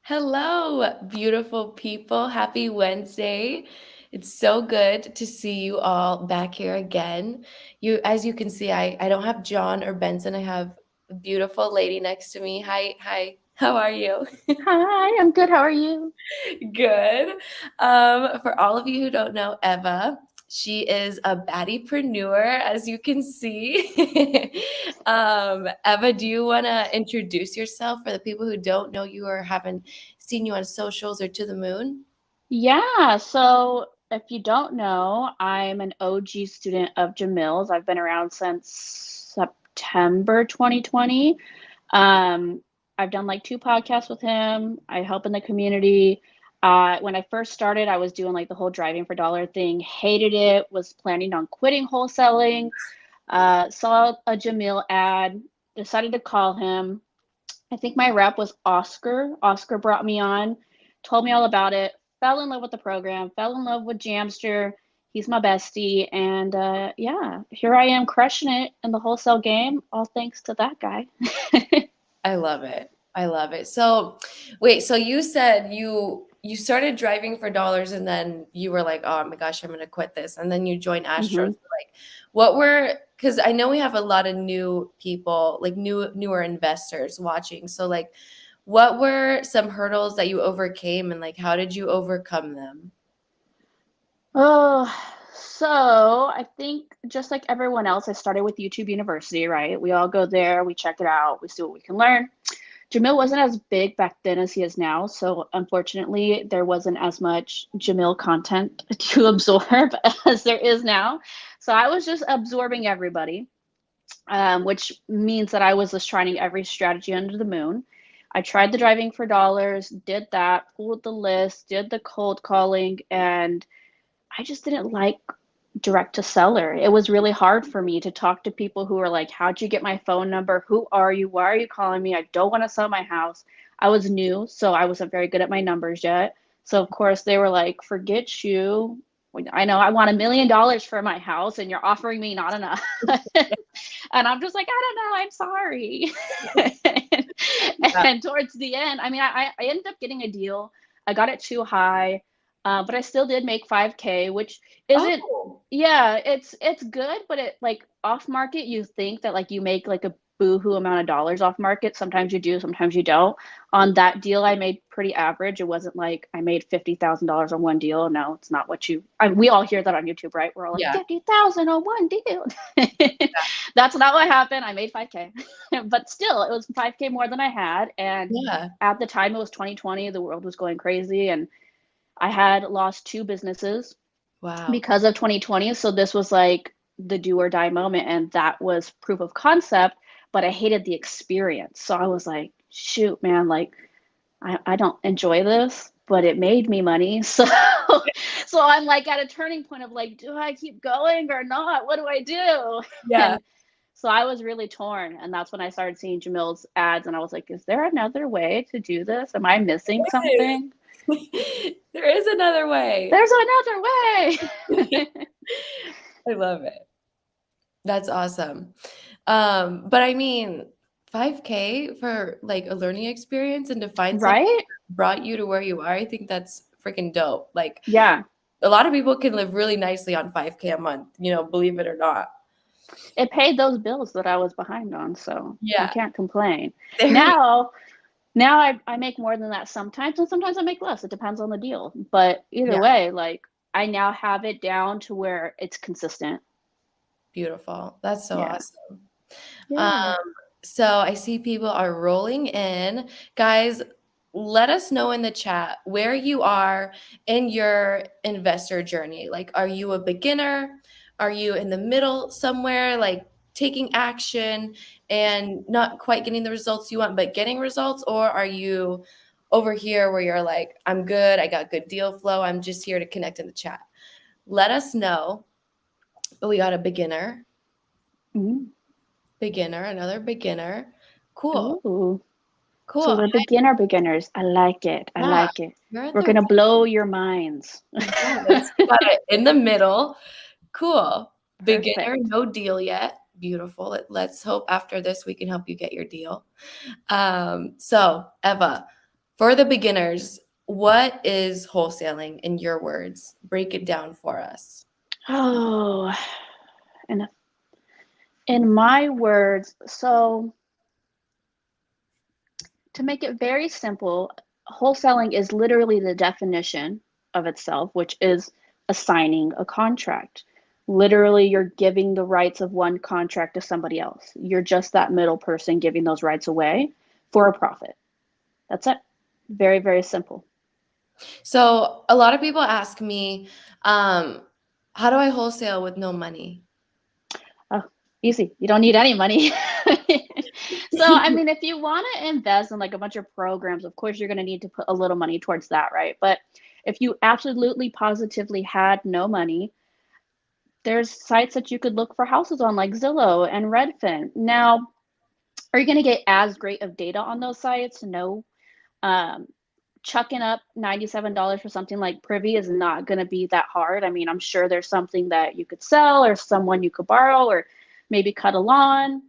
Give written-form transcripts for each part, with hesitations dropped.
Hello, beautiful people. Happy Wednesday. It's so good to see you all back here again. As you can see, I don't have John or Benson. I have a beautiful lady next to me. Hi. How are you? Hi, I'm good. How are you? Good. For all of you who don't know Eva, she is a baddie-preneur, as you can see. Eva, do you want to introduce yourself for the people who don't know you or haven't seen you on socials or to the moon? Yeah, so if you don't know, I'm an OG student of Jamil's. I've been around since September 2020. Um, I've done like two podcasts with him. I help in the community. When I first started, I was doing like the whole driving for dollar thing, hated it, was planning on quitting wholesaling. Saw a Jamil ad, decided to call him. I think my rep was Oscar. Oscar brought me on, told me all about it, fell in love with the program, fell in love with Jamster. He's my bestie. And yeah, here I am crushing it in the wholesale game, all thanks to that guy. I love it. I love it. So, wait, so you said you started driving for dollars and then you were like, "Oh my gosh, I'm going to quit this." And then you joined Astros. hmm Like, what were cuz I know we have a lot of new people, like newer investors watching. So like what were some hurdles that you overcame and like how did you overcome them? Oh, so I think just like everyone else, I started with YouTube University, right? We all go there, we check it out, we see what we can learn. Jamil wasn't as big back then as he is now, so unfortunately, there wasn't as much Jamil content to absorb as there is now. So I was just absorbing everybody, which means that I was just trying every strategy under the moon. I tried the driving for dollars, did that, pulled the list, did the cold calling, and I just didn't like direct to seller. It was really hard for me to talk to people who were like, "How'd you get my phone number? Who are you? Why are you calling me? I don't want to sell my house." I was new, so I wasn't very good at my numbers yet. So, of course, they were like, "Forget you. I know I want $1 million for my house, and you're offering me not enough." And I'm just like, "I don't know. I'm sorry." Yeah. And towards the end, I mean, I ended up getting a deal. I got it too high, but I still did make 5K, which isn't, Oh, yeah, it's good, but it like off market, you think that like you make like a boohoo amount of dollars off market. Sometimes you do, sometimes you don't. On that deal, I made pretty average. It wasn't like I made $50,000 on one deal. No, it's not what we all hear that on YouTube, right? We're all like yeah. 50,000 on one deal. That's not what happened. I made 5K, but still, it was 5K more than I had. And Yeah. at the time, it was 2020. The world was going crazy, and I had lost two businesses Wow. because of 2020. So this was like the do or die moment. And that was proof of concept, but I hated the experience. So I was like, shoot, man, like I don't enjoy this, but it made me money. So so I'm like at a turning point of like, do I keep going or not? What do I do? Yeah. And so I was really torn. And that's when I started seeing Jamil's ads and I was like, is there another way to do this? Am I missing something? There is another way. There's another way. I love it. That's awesome. But I mean, 5K for like a learning experience and to find something Right? that brought you to where you are, I think that's freaking dope. Like Yeah. a lot of people can live really nicely on 5K a month, believe it or not. It paid those bills that I was behind on, so I Yeah. can't complain. There you Now, now I make more than that sometimes, and sometimes I make less. It depends on the deal. But either Yeah, way, like I now have it down to where it's consistent. beautiful. That's so Yeah. awesome. Um, Yeah. so I see people are rolling in. Guys, let us know in the chat where you are in your investor journey. Like, are you a beginner? Are you in the middle somewhere, like taking action and not quite getting the results you want, but getting results? Or are you over here where you're like, I'm good, I got good deal flow, I'm just here to connect in the chat? Let us know. But we got a Mm. another beginner. Cool. Ooh. So Cool. we're beginners. I like it. I Yeah, like it. you're at We're the gonna right. blow your minds. Yes, you got it in the middle. Cool. Beginner, Perfect. no deal yet. Beautiful. Let's hope after this we can help you get your deal. So Eva, For the beginners, what is wholesaling in your words? Break it down for us. Oh, and in my words, so to make it very simple, wholesaling is literally the definition of itself, which is assigning a contract. Literally, you're giving the rights of one contract to somebody else. You're just that middle person giving those rights away for a profit. That's it. Very, very simple. So a lot of people ask me, how do I wholesale with no money? Oh, easy. You don't need any money. So, I mean, if you want to invest in like a bunch of programs, of course, you're going to need to put a little money towards that, right? But if you absolutely positively had no money, there's sites that you could look for houses on, like Zillow and Redfin. Now, are you going to get as great of data on those sites? No. Um, Chucking up $97 for something like Privy is not going to be that hard. I mean, I'm sure there's something that you could sell or someone you could borrow or maybe cut a lawn,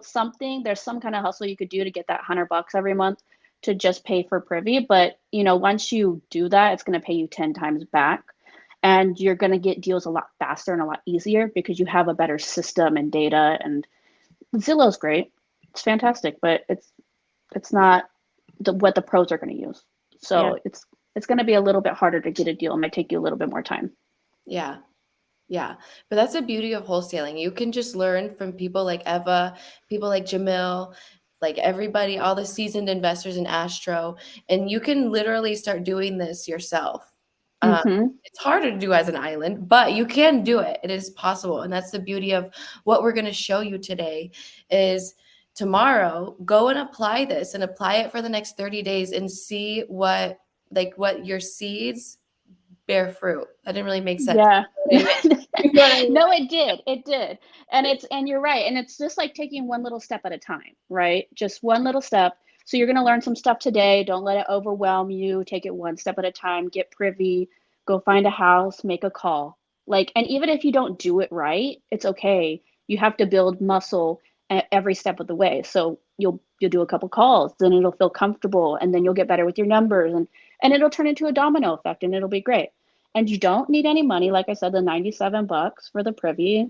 something. There's some kind of hustle you could do to get that $100 every month to just pay for Privy. But, once you do that, it's going to pay you 10 times back. And you're going to get deals a lot faster and a lot easier because you have a better system and data. And Zillow's great. It's fantastic, but it's not what the pros are going to use. Yeah. So it's going to be a little bit harder to get a deal. It might take you a little bit more time. Yeah. Yeah. But that's the beauty of wholesaling. You can just learn from people like Eva, people like Jamil, like everybody, all the seasoned investors in Astro, and you can literally start doing this yourself. Um, Mm-hmm. it's harder to do as an island, but you can do it. It is possible. And that's the beauty of what we're going to show you today is tomorrow, go and apply this and apply it for the next 30 days and see what your seeds bear fruit. That didn't really make sense. Yeah. You know what I mean? You know what I mean? No, it did. It did. And you're right. And it's just like taking one little step at a time, right? Just one little step. So you're going to learn some stuff today. Don't let it overwhelm you. Take it one step at a time. Get privy. Go find a house. Make a call. And even if you don't do it right, it's okay. You have to build muscle every step of the way. So you'll do a couple calls, then it'll feel comfortable, and then you'll get better with your numbers, and it'll turn into a domino effect, and it'll be great. And you don't need any money. Like I said, the $97 for the privy,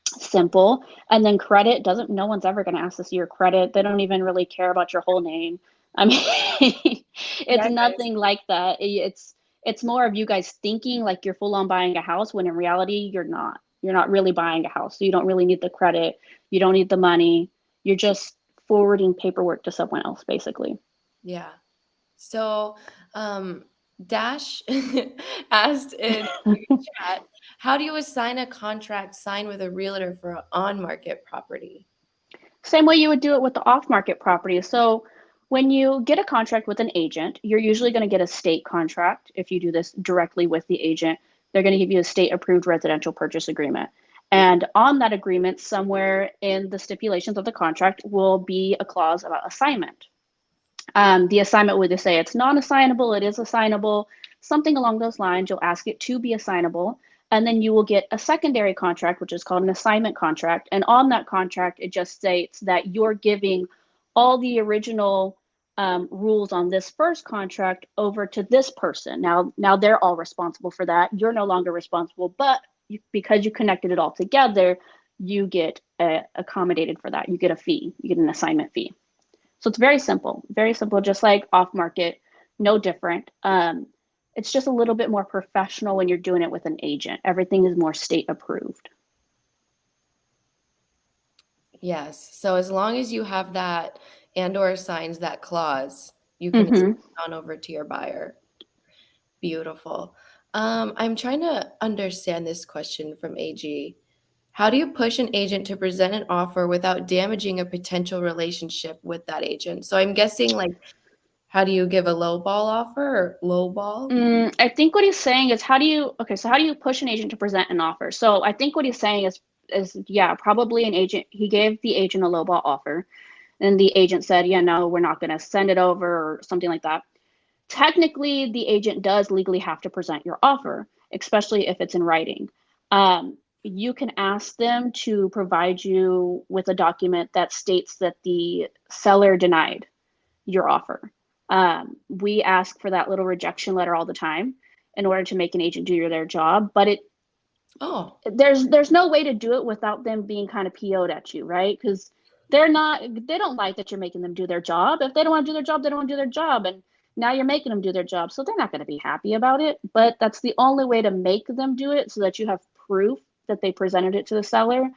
simple. And then credit doesn't, no one's ever going to ask to see your credit. They don't even really care about your whole name. I mean, it's Yeah, guys. nothing like that. It's more of you guys thinking like you're full on buying a house when in reality, you're not. You're not really buying a house. So you don't really need the credit. You don't need the money. You're just forwarding paperwork to someone else, basically. Yeah. So, Dash asked in the chat, how do you assign a contract signed with a realtor for an on-market property? Same way you would do it with the off-market property. So when you get a contract with an agent, you're usually going to get a state contract. If you do this directly with the agent, they're going to give you a state-approved residential purchase agreement. And on that agreement, somewhere in the stipulations of the contract will be a clause about assignment. The assignment would say it's non-assignable, it is assignable, something along those lines. You'll ask it to be assignable, and then you will get a secondary contract, which is called an assignment contract. And on that contract, it just states that you're giving all the original rules on this first contract over to this person. Now they're all responsible for that. You're no longer responsible, but because you connected it all together, you get accommodated for that. You get a fee. You get an assignment fee. So it's very simple, just like off market, no different. It's just a little bit more professional when you're doing it with an agent. Everything is more state approved. Yes. So as long as you have that and/or signs that clause, you can assign Mm-hmm. on over to your buyer. Beautiful. I'm trying to understand this question from AG. How do you push an agent to present an offer without damaging a potential relationship with that agent? So I'm guessing like, how do you give a low ball offer or low ball? I think what he's saying is so how do you push an agent to present an offer? So I think what he's saying is yeah, probably an agent, he gave the agent a lowball offer and the agent said, yeah, no, we're not going to send it over or something like that. Technically, the agent does legally have to present your offer, especially if it's in writing. You can ask them to provide you with a document that states that the seller denied your offer. We ask for that little rejection letter all the time in order to make an agent do their job. But there's no way to do it without them being kind of PO'd at you, right? Because they don't like that you're making them do their job. If they don't want to do their job, they don't want to do their job. And now you're making them do their job. So they're not going to be happy about it. But that's the only way to make them do it, so that you have proof that they presented it to the seller.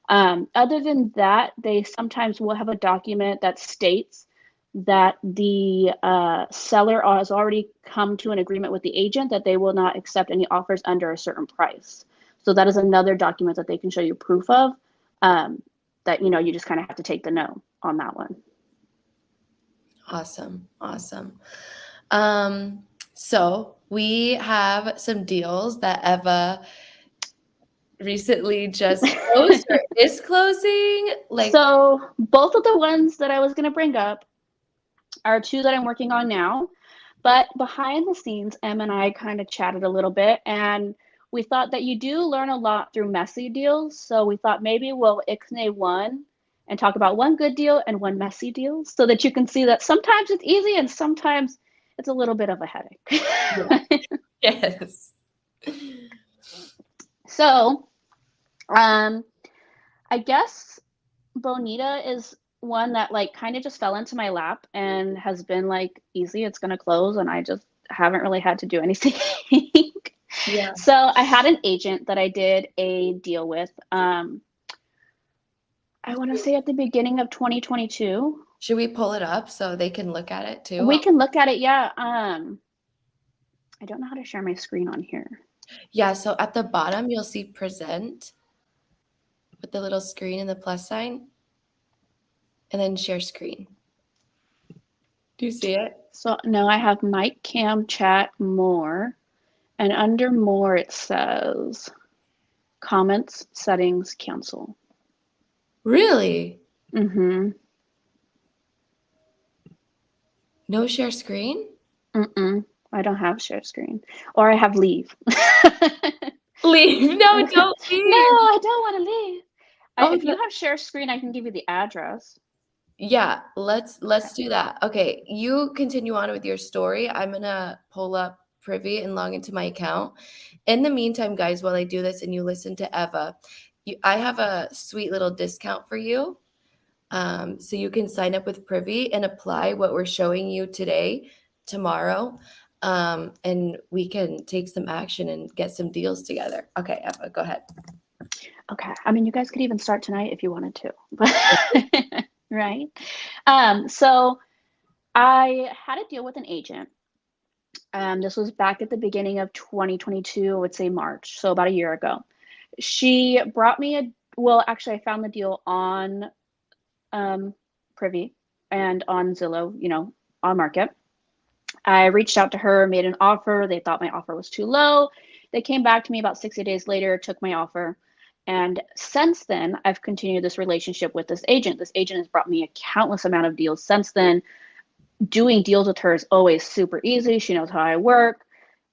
Other than that, they sometimes will have a document that states that the seller has already come to an agreement with the agent that they will not accept any offers under a certain price. So that is another document that they can show you proof of, that, you just kind of have to take the no on that one. Awesome. So we have some deals that Eva recently just closed or is closing. So both of the ones that I was going to bring up are two that I'm working on now. But behind the scenes, Em and I kind of chatted a little bit, and we thought that you do learn a lot through messy deals. So we thought maybe we'll ixnay one and talk about one good deal and one messy deal, so that you can see that sometimes it's easy and sometimes it's a little bit of a headache. Yes. So, I guess Bonita is one that kind of just fell into my lap and has been easy, it's going to close, and I just haven't really had to do anything. Yeah. So I had an agent that I did a deal with, I want to say at the beginning of 2022. Should we pull it up so they can look at it too? We can look at it, yeah. I don't know how to share my screen on here. Yeah, so at the bottom you'll see present with the little screen and the plus sign, and then share screen. Do you see it? So no, I have mic, cam, chat, more, and under more it says comments, settings, cancel. Really? Mm-hmm. No share screen? I don't have share screen. Or I have leave. Leave. No, don't leave. No, I don't want to leave. Oh, if you have share screen, I can give you the address. Yeah, let's do that. Okay, you continue on with your story. I'm gonna pull up Privy and log into my account. In the meantime, guys, while I do this and you listen to Eva, I have a sweet little discount for you. So you can sign up with Privy and apply what we're showing you today, tomorrow, and we can take some action and get some deals together. Okay, Eva, go ahead. Okay, I mean, you guys could even start tonight if you wanted to, right? So I had a deal with an agent. This was back at the beginning of 2022, I would say March, so about a year ago. She brought me actually, I found the deal on Privy and on Zillow, on market. I reached out to her, made an offer. They thought my offer was too low. They came back to me about 60 days later, took my offer. And since then, I've continued this relationship with this agent. This agent has brought me a countless amount of deals since then. Doing deals with her is always super easy. She knows how I work.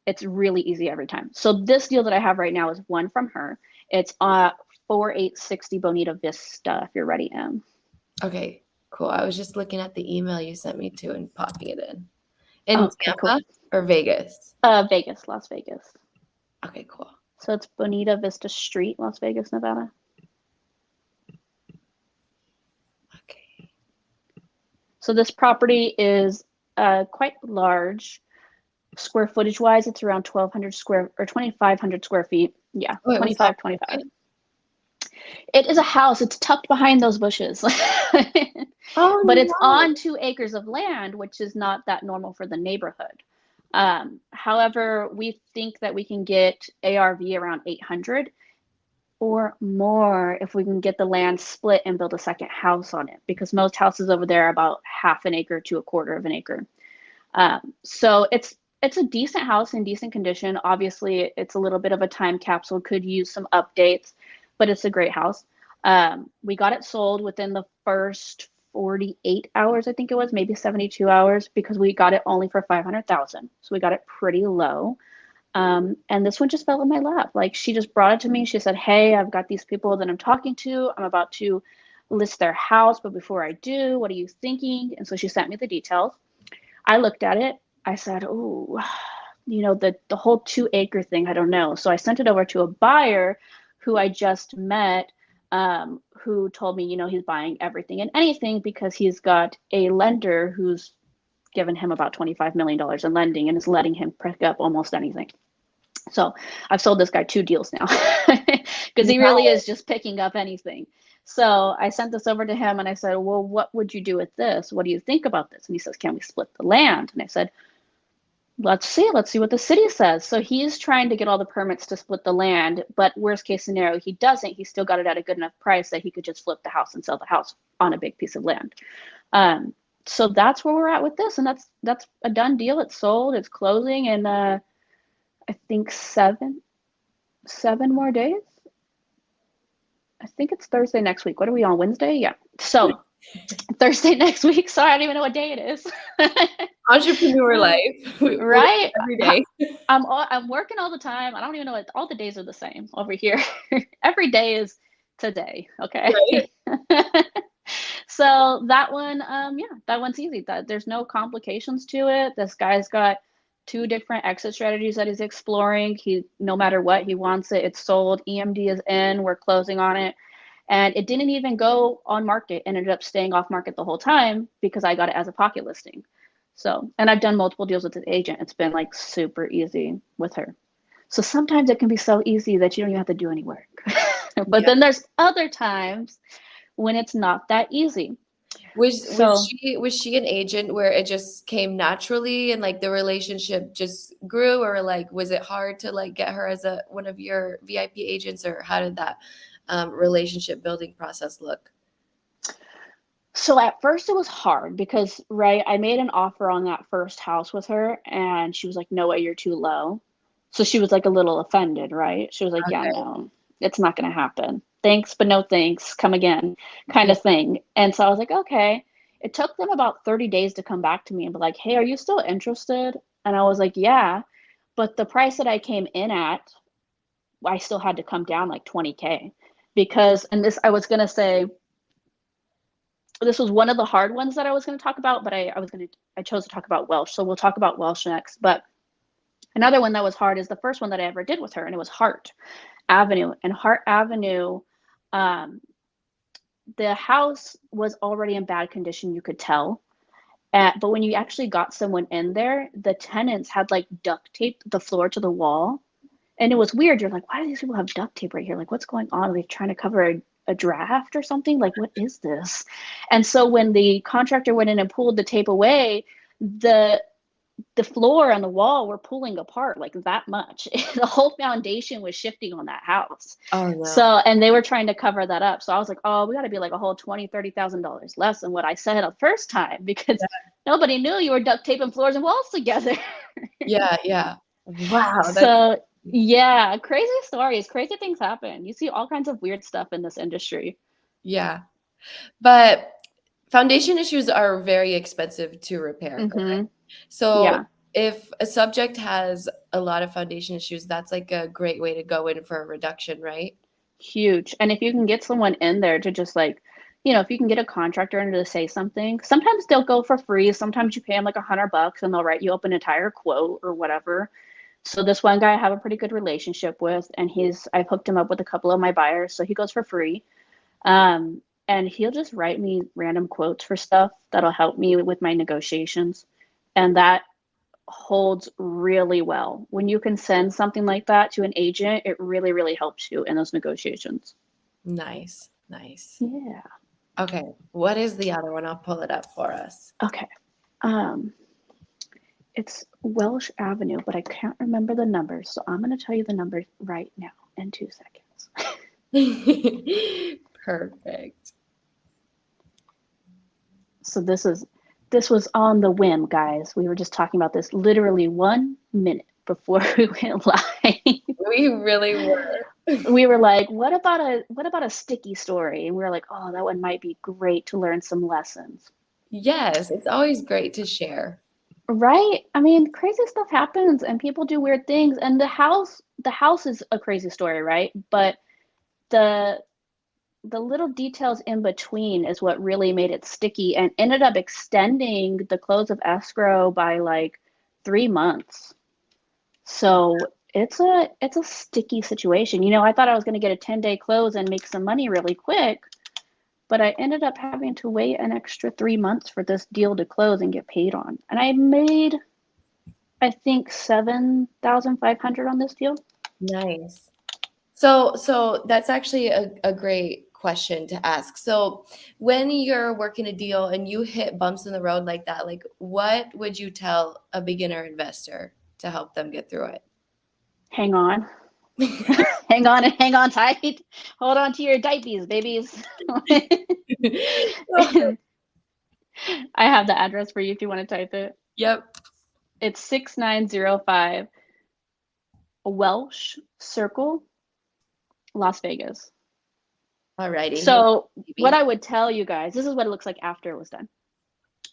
It's really easy every time. So this deal that I have right now is one from her. It's 4860 Bonita Vista, if you're ready, Em. Okay, cool. I was just looking at the email you sent me to and popping it in. In Tampa cool. or Vegas? Vegas, Las Vegas. Okay, cool. So it's Bonita Vista Street, Las Vegas, Nevada. Okay. So this property is quite large. Square footage wise, it's around 2,500 square feet. Yeah, 25. It is a house. It's tucked behind those bushes. But it's on 2 acres of land, which is not that normal for the neighborhood. However, we think that we can get ARV around 800 or more if we can get the land split and build a second house on it, because most houses over there are about half an acre to a quarter of an acre. So it's a decent house in decent condition. Obviously, it's a little bit of a time capsule, could use some updates, but it's a great house. We got it sold within the first 48 hours, I think it was, maybe 72 hours, because we got it only for 500,000. So we got it pretty low. And this one just fell in my lap. She just brought it to me. She said, hey, I've got these people that I'm talking to. I'm about to list their house, but before I do, what are you thinking? And so she sent me the details. I looked at it. I said, oh, the whole 2 acre thing, I don't know. So I sent it over to a buyer who I just met, who told me, he's buying everything and anything because he's got a lender who's given him about $25 million in lending and is letting him pick up almost anything. So I've sold this guy 2 deals now because he really is just picking up anything. So I sent this over to him and I said, well, what would you do with this? What do you think about this? And he says, can we split the land? And I said, let's see what the city says. So he's trying to get all the permits to split the land, but worst case scenario, he doesn't. He still got it at a good enough price that he could just flip the house and sell the house on a big piece of land. So that's where we're at with this. And that's a done deal. It's sold, it's closing in, I think seven more days. I think it's Thursday next week. What are we on, Wednesday? Yeah. So Thursday next week. Sorry, I don't even know what day it is. Entrepreneur life. Right? Every day. I'm working all the time. I don't even know what all the days are the same over here. Every day is today. Okay. Right. So that one, that one's easy. There's no complications to it. This guy's got 2 different exit strategies that he's exploring. No matter what, he wants it. It's sold. EMD is in. We're closing on it. And it didn't even go on market. It ended up staying off market the whole time because I got it as a pocket listing. So, and I've done multiple deals with the agent. It's been like super easy with her. So sometimes it can be so easy that you don't even have to do any work. But then there's other times when it's not that easy. Was she an agent where it just came naturally and like the relationship just grew, or like was it hard to like get her as one of your VIP agents, or how did that relationship building process look? So at first it was hard because, right, I made an offer on that first house with her and she was like, no way, you're too low. So she was like a little offended, right? She was like, yeah, no, it's not going to happen. Thanks, but no thanks. Come again, kind of thing. And so I was like, okay. It took them about 30 days to come back to me and be like, hey, are you still interested? And I was like, yeah. But the price that I came in at, I still had to come down like 20K because, and this, I was going to say, this was one of the hard ones that I was going to talk about, but I chose to talk about Welsh. So we'll talk about Welsh next. But another one that was hard is the first one that I ever did with her, and it was Hart Avenue. And Hart Avenue, the house was already in bad condition, you could tell. But when you actually got someone in there, the tenants had like duct taped the floor to the wall. And it was weird. You're like, why do these people have duct tape right here? Like, what's going on? Are they trying to cover a draft or something? Like, what is this? And so when the contractor went in and pulled the tape away, the floor and the wall were pulling apart like that much. The whole foundation was shifting on that house. Oh no. So, and they were trying to cover that up. So I was like, oh, we got to be like a whole $20,000-$30,000 less than what I said the first time because nobody knew you were duct taping floors and walls together. Yeah. Wow. So yeah, crazy stories, crazy things happen. You see all kinds of weird stuff in this industry. Yeah. But foundation issues are very expensive to repair. Mm-hmm. So yeah. If a subject has a lot of foundation issues, that's like a great way to go in for a reduction, right? Huge. And if you can get someone in there to just like, if you can get a contractor in to say something, sometimes they'll go for free. Sometimes you pay them like $100 and they'll write you up an entire quote or whatever. So this one guy I have a pretty good relationship with, and I've hooked him up with a couple of my buyers, so he goes for free. And he'll just write me random quotes for stuff that'll help me with my negotiations. And that holds really well. When you can send something like that to an agent, it really, really helps you in those negotiations. Nice. Yeah. Okay. What is the other one? I'll pull it up for us. Okay. It's Welsh Avenue, but I can't remember the numbers. So I'm going to tell you the numbers right now in 2 seconds. Perfect. So this was on the whim, guys. We were just talking about this literally 1 minute before we went live. We really were. We were like, what about a sticky story? And we were like, oh, that one might be great to learn some lessons. Yes, it's always great to share. Right? I mean, crazy stuff happens and people do weird things. And the house is a crazy story, right? But the the little details in between is what really made it sticky and ended up extending the close of escrow by like 3 months. So it's a sticky situation. I thought I was going to get a 10-day close and make some money really quick, but I ended up having to wait an extra 3 months for this deal to close and get paid on. And I made, I think, 7,500 on this deal. Nice. So that's actually a great question to ask. So when you're working a deal and you hit bumps in the road like that, like what would you tell a beginner investor to help them get through it? Hang on. Hang on and hang on tight. Hold on to your diapies, babies. I have the address for you if you want to type it. Yep. It's 6905 Welsh Circle, Las Vegas. Alrighty. So what I would tell you guys, this is what it looks like after it was done.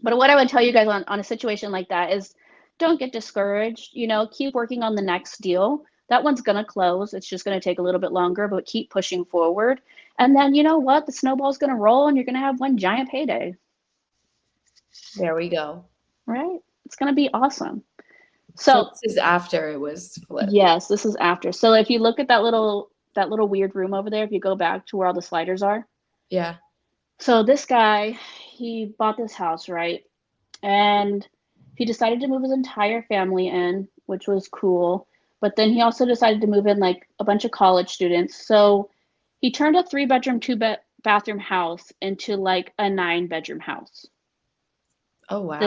But what I would tell you guys on a situation like that is don't get discouraged. Keep working on the next deal. That one's going to close. It's just going to take a little bit longer, but keep pushing forward. And then you know what? The snowball's going to roll and you're going to have one giant payday. There we go. Right? It's going to be awesome. So this is after it was flipped. Yes, this is after. So if you look at that little weird room over there, if you go back to where all the sliders are. Yeah. So this guy, he bought this house, right? And he decided to move his entire family in, which was cool. But then he also decided to move in like a bunch of college students. So he turned a 3-bedroom, 2-bathroom house into like a 9-bedroom house. Oh, wow.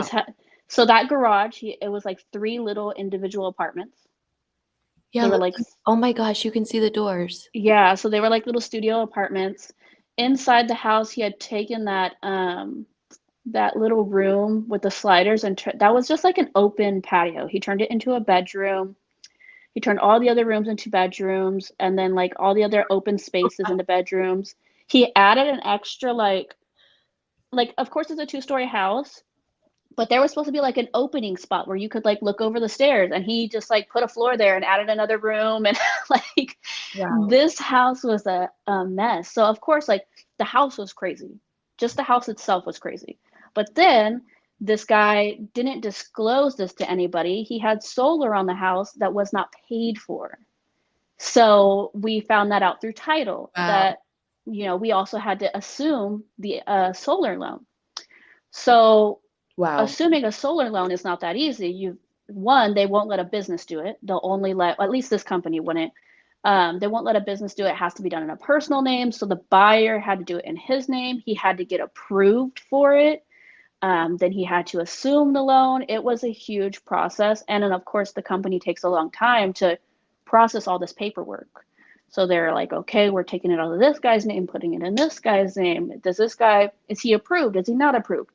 So that garage, it was like 3 little individual apartments. Yeah. They were like, oh my gosh, you can see the doors. Yeah, so they were like little studio apartments. Inside the house, he had taken that little room with the sliders and that was just like an open patio. He turned it into a bedroom. He turned all the other rooms into bedrooms and then like all the other open spaces into bedrooms. He added an extra like of course it's a 2-story house, but there was supposed to be like an opening spot where you could like look over the stairs, and he just like put a floor there and added another room. And like Wow. This house was a mess. So of course, like the house was crazy. Just the house itself was crazy. But then this guy didn't disclose this to anybody. He had solar on the house that was not paid for. So we found that out through title. Wow. That we also had to assume the solar loan. So wow. Assuming a solar loan is not that easy. They won't let a business do it. They'll only let, at least this company wouldn't. They won't let a business do it. It has to be done in a personal name. So the buyer had to do it in his name. He had to get approved for it. Then he had to assume the loan. It was a huge process. And then, of course, the company takes a long time to process all this paperwork. So they're like, okay, we're taking it out of this guy's name, putting it in this guy's name. Is he approved? Is he not approved?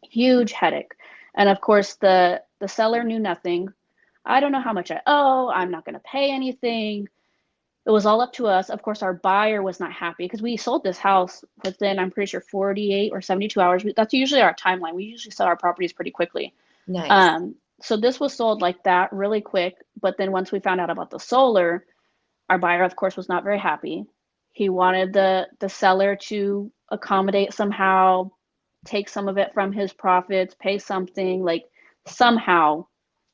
Huge headache. And of course, the seller knew nothing. I don't know how much I owe. I'm not going to pay anything. It was all up to us. Of course, our buyer was not happy because we sold this house within, I'm pretty sure, 48 or 72 hours. That's usually our timeline. We usually sell our properties pretty quickly. Nice. So this was sold like that really quick. But then once we found out about the solar, our buyer, of course, was not very happy. He wanted the seller to accommodate somehow, take some of it from his profits, pay something, like somehow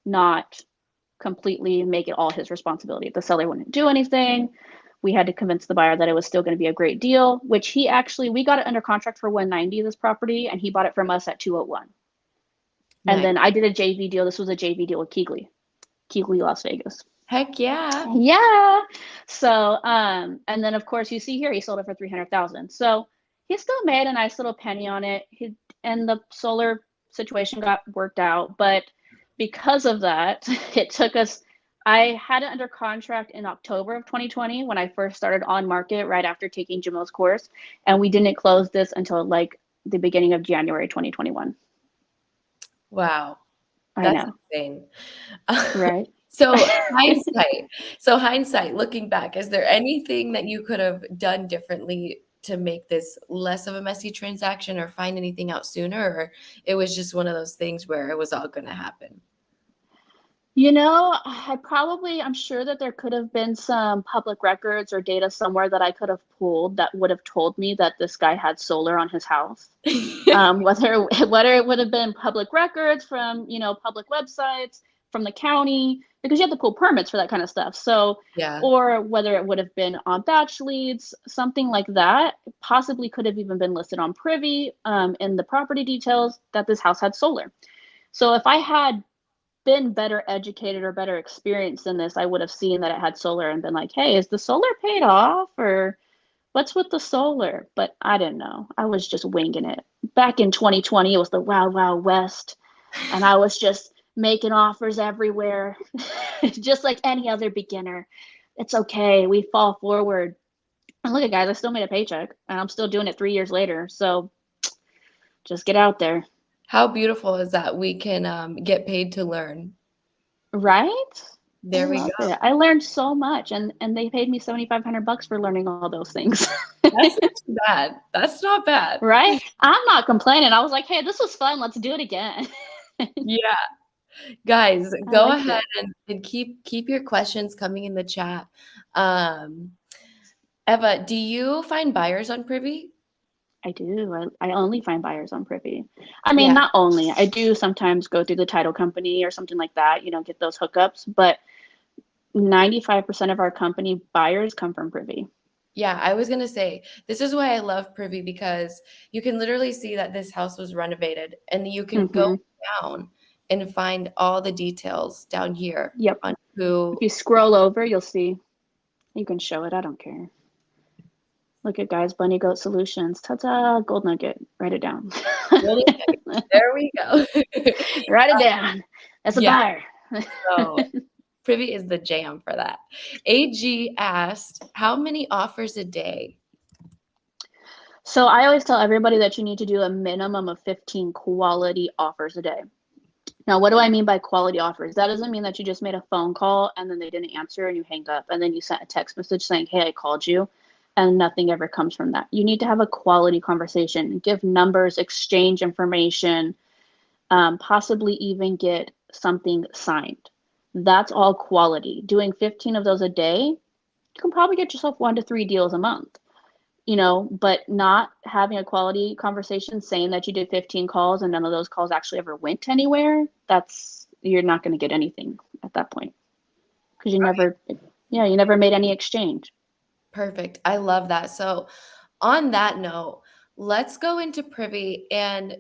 not completely make it all his responsibility. If the seller wouldn't do anything, we had to convince the buyer that it was still going to be a great deal, which we got it under contract for 190, this property, and he bought it from us at 201. Nice. And then I did a JV deal. This was a JV deal with Keighley, Las Vegas. Heck yeah. Yeah. So, and then of course you see here, he sold it for 300,000. So he still made a nice little penny on it. And the solar situation got worked out, but because of that, it took us, I had it under contract in October of 2020 when I first started on market right after taking Jamil's course. And we didn't close this until like the beginning of January 2021. Wow. That's insane. Right. So hindsight, looking back, is there anything that you could have done differently to make this less of a messy transaction or find anything out sooner? Or it was just one of those things where it was all going to happen? I'm sure that there could have been some public records or data somewhere that I could have pulled that would have told me that this guy had solar on his house. Whether it would have been public records from, public websites, from the county, because you have to pull permits for that kind of stuff. So, Yeah. or whether it would have been on batch leads, something like that, possibly could have even been listed on Privy in the property details that this house had solar. So if I had been better educated or better experienced in this, I would have seen that it had solar and been like, hey, is the solar paid off or what's with the solar? But I didn't know. I was just winging it. Back in 2020, it was the wild, wild west. And I was just making offers everywhere, just like any other beginner. It's okay. We fall forward. And look at guys, I still made a paycheck and I'm still doing it 3 years later. So just get out there. How beautiful is that we can get paid to learn? Right? I There we love go. it. I learned so much and they paid me $7,500 for learning all those things. That's not too bad. That's not bad. Right? I'm not complaining. I was like, hey, this was fun. Let's do it again. Yeah. Guys, I go liked ahead it. and keep your questions coming in the chat. Um, Eva, do you find buyers on Privy? I do. I only find buyers on Privy. I mean, Yeah. not only. I do sometimes go through the title company or something like that, get those hookups, but 95% of our company buyers come from Privy. Yeah, I was gonna say, this is why I love Privy because you can literally see that this house was renovated and you can go Mm-hmm. down and find all the details down here Yep. on If who. you scroll over, you'll see. You can show it. I don't care. Look at guys, Bunny Goat Solutions. Ta-ta, gold nugget. Write it down. There we go. Write it down. That's a Yeah, buyer. so Privy is the jam for that. AG asked, how many offers a day? So I always tell everybody that you need to do a minimum of 15 quality offers a day. Now, what do I mean by quality offers? That doesn't mean that you just made a phone call and then they didn't answer and you hang up and then you sent a text message saying, hey, I called you, and nothing ever comes from that. You need to have a quality conversation, give numbers, exchange information, possibly even get something signed. That's all quality. Doing 15 of those a day, you can probably get yourself 1 to 3 deals a month. But not having a quality conversation saying that you did 15 calls and none of those calls actually ever went anywhere, you're not going to get anything at that point because you never made any exchange. Perfect. I love that. So, on that note, let's go into Privy and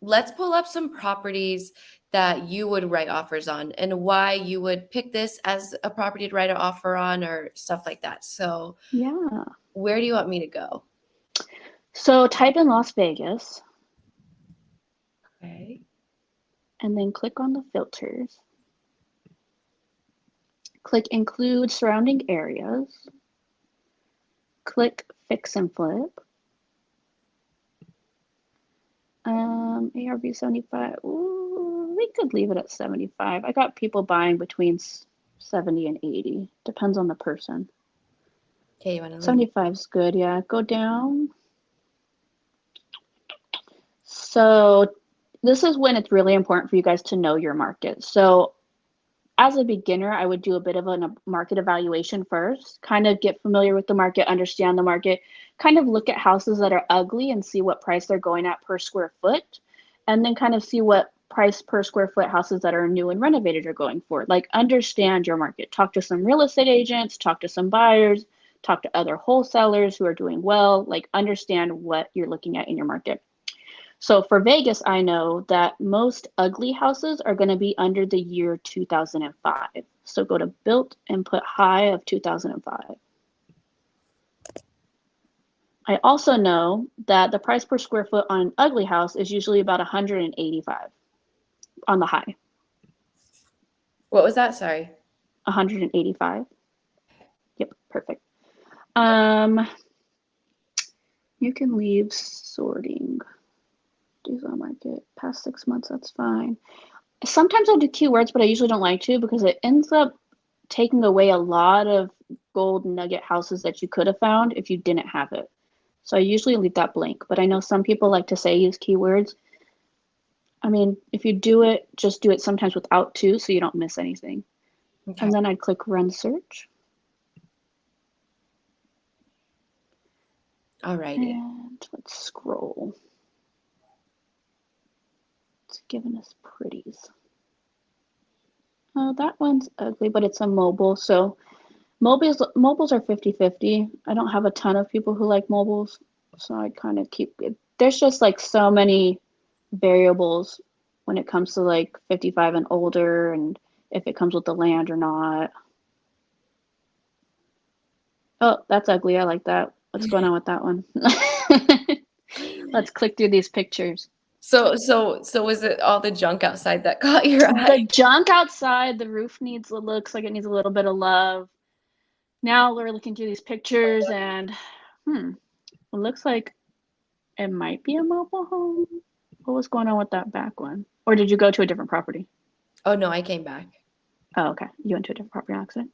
let's pull up some properties that you would write offers on and why you would pick this as a property to write an offer on or stuff like that. So, Yeah. where do you want me to go? So type in Las Vegas Okay. and then click on the filters. Click include surrounding areas. Click fix and flip. ARV 75. Ooh, we could leave it at 75. I got people buying between 70 and 80. Depends on the person. Okay, you want to 75 is good. Yeah, go down. So this is when it's really important for you guys to know your market. So as a beginner, I would do a bit of a market evaluation first, kind of get familiar with the market, understand the market, kind of look at houses that are ugly and see what price they're going at per square foot, and then kind of see what price per square foot houses that are new and renovated are going for. Like understand your market. Talk to some real estate agents, talk to some buyers, talk to other wholesalers who are doing well, like understand what you're looking at in your market. So for Vegas, I know that most ugly houses are going to be under the year 2005. So go to built and put high of 2005. I also know that the price per square foot on an ugly house is usually about 185 on the high. What was that? Sorry. 185. Yep, perfect. Um, you can leave sorting. Days on market, past 6 months, that's fine. Sometimes I'll do keywords, but I usually don't like to because it ends up taking away a lot of gold nugget houses that you could have found if you didn't have it. So I usually leave that blank, but I know some people like to say use keywords. I mean, if you do it, just do it sometimes without two so you don't miss anything. Okay. And then I'd click run search. Alrighty. And let's scroll. It's giving us pretties. Oh, that one's ugly, but it's a mobile. So mobiles are 50-50. I don't have a ton of people who like mobiles, so I kind of keep it. There's just like so many variables when it comes to like 55 and older and if it comes with the land or not. Oh, that's ugly. I like that. What's going on with that one? Let's click through these pictures. So was it all the junk outside that caught your eye? The junk outside, the roof looks like it needs a little bit of love. Now we're looking through these pictures and it looks like it might be a mobile home. What was going on with that back one? Or did you go to a different property? Oh no, I came back. Oh, okay. You went to a different property on accident?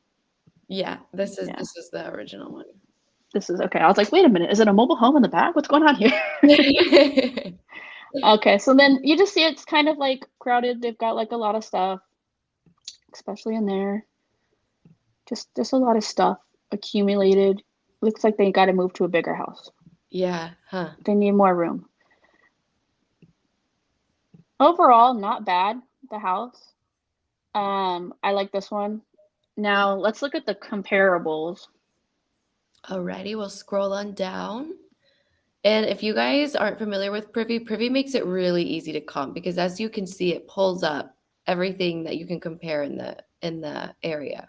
Yeah, this is Yeah. this is the original one. This is okay. I was like, wait a minute. Is it a mobile home in the back? What's going on here? Okay, so then you just see it's kind of like crowded. They've got like a lot of stuff, especially in there. Just a lot of stuff accumulated. Looks like they got to move to a bigger house. Yeah, huh. They need more room. Overall, not bad, the house. I like this one. Now let's look at the comparables. Alrighty, we'll scroll on down. And if you guys aren't familiar with Privy makes it really easy to comp because as you can see, it pulls up everything that you can compare in the area.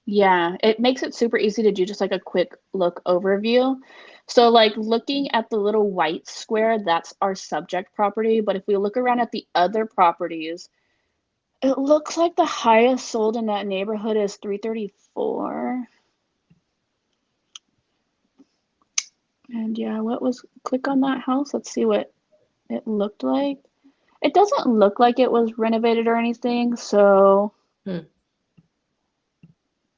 Yeah, it makes it super easy to do just like a quick look overview. So like looking at the little white square, that's our subject property. But if we look around at the other properties, it looks like the highest sold in that neighborhood is 334. And yeah, click on that house. Let's see what it looked like. It doesn't look like it was renovated or anything. So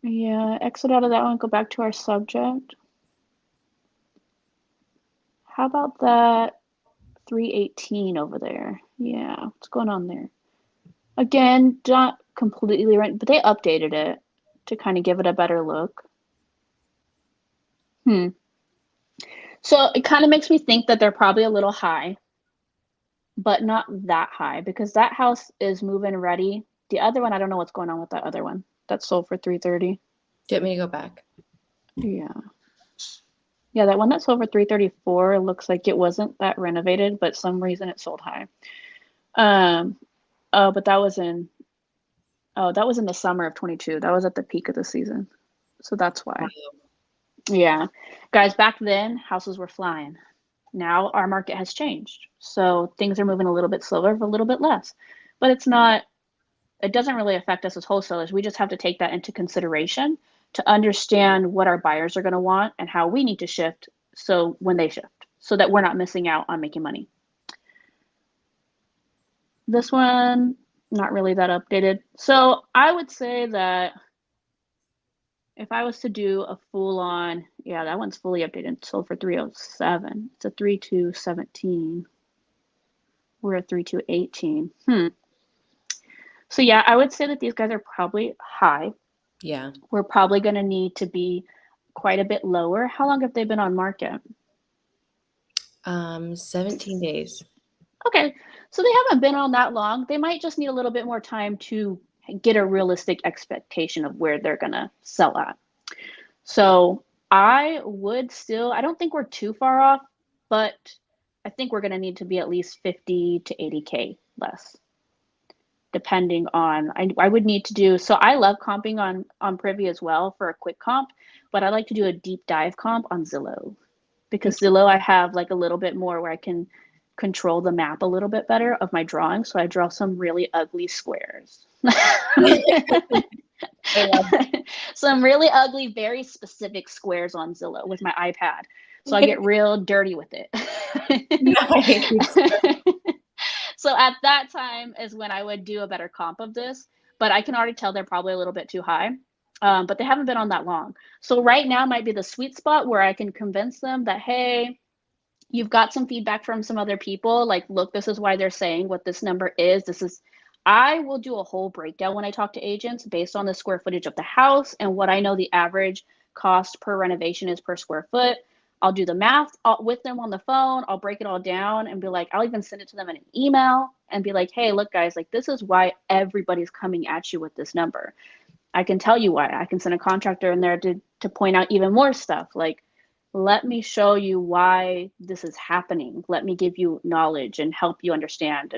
yeah, exit out of that one, go back to our subject. How about that 318 over there? Yeah, what's going on there? Again, not completely right, but they updated it to kind of give it a better look. So it kind of makes me think that they're probably a little high, but not that high because that house is move-in ready. The other one, I don't know what's going on with that other one. That sold for 330. Do you want me to go back? Yeah. Yeah, that one that sold for 334 looks like it wasn't that renovated, but some reason it sold high. But that was in the summer of 22. That was at the peak of the season. So that's why. Wow. Yeah. Guys, back then houses were flying. Now our market has changed. So things are moving a little bit slower, a little bit less. But it doesn't really affect us as wholesalers. We just have to take that into consideration to understand what our buyers are going to want and how we need to shift so when they shift so that we're not missing out on making money. This one, not really that updated. So I would say that if I was to do a full on, yeah, that one's fully updated. Sold for 307. It's a 3217. We're at 3218. So yeah, I would say that these guys are probably high. Yeah. We're probably going to need to be quite a bit lower. How long have they been on market? 17 days. Okay, so they haven't been on that long. They might just need a little bit more time to get a realistic expectation of where they're going to sell at. So I don't think we're too far off, but I think we're going to need to be at least 50 to 80K less, depending on, I would need to do, so I love comping on Privy as well for a quick comp, but I like to do a deep dive comp on Zillow because Zillow I have like a little bit more where I can control the map a little bit better of my drawing. So I draw some really ugly squares. Some really ugly, very specific squares on Zillow with my iPad. So I get real dirty with it. So at that time is when I would do a better comp of this, but I can already tell they're probably a little bit too high. But they haven't been on that long. So right now might be the sweet spot where I can convince them that, hey, you've got some feedback from some other people, like, look, this is why they're saying what this number is. I will do a whole breakdown when I talk to agents based on the square footage of the house and what I know the average cost per renovation is per square foot. I'll do the math with them on the phone. I'll break it all down and be like, I'll even send it to them in an email and be like, hey, look, guys, like, this is why everybody's coming at you with this number. I can tell you why. I can send a contractor in there to point out even more stuff. Like, let me show you why this is happening. Let me give you knowledge and help you understand,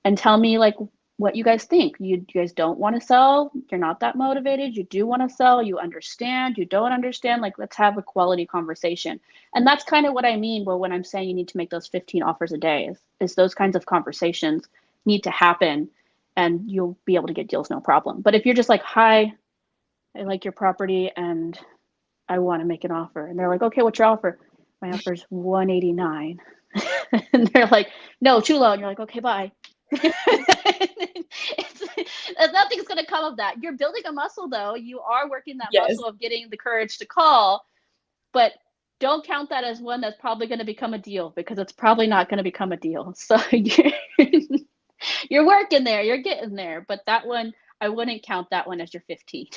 and tell me, like, what you guys think. You guys don't want to sell. You're not that motivated. You do want to sell. You understand. You don't understand. Like, let's have a quality conversation. And that's kind of what I mean. Well, when I'm saying you need to make those 15 offers a day, is those kinds of conversations need to happen, and you'll be able to get deals no problem. But if you're just like, hi, I like your property and I want to make an offer, and they're like, okay, what's your offer? My offer is 189. And they're like, no, too low. And you're like, okay, bye. Nothing's going to come of that. You're building a muscle, though. You are working that Yes. muscle of getting the courage to call, but don't count that as one that's probably going to become a deal, because it's probably not going to become a deal. So you're working there, you're getting there, but that one, I wouldn't count that one as your 15.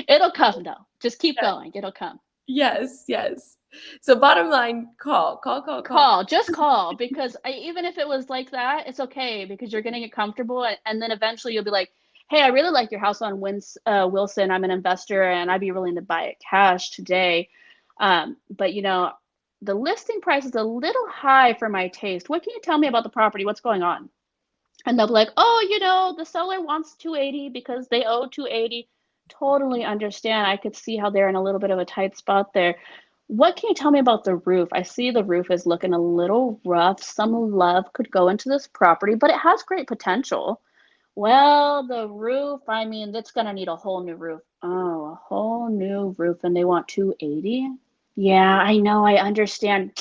It'll come though. Just keep going. It'll come. Yes, yes. So bottom line, call. Just call, because even if it was like that, it's okay, because you're going to get comfortable, and then eventually you'll be like, hey, I really like your house on Wilson. I'm an investor and I'd be willing to buy it cash today. But the listing price is a little high for my taste. What can you tell me about the property? What's going on? And they'll be like, oh, the seller wants 280 because they owe 280. Totally understand. I could see how they're in a little bit of a tight spot there. What can you tell me about the roof? I see the roof is looking a little rough. Some love could go into this property, but it has great potential. Well, the roof, I mean, that's going to need a whole new roof. Oh, a whole new roof, and they want 280? Yeah, I know, I understand.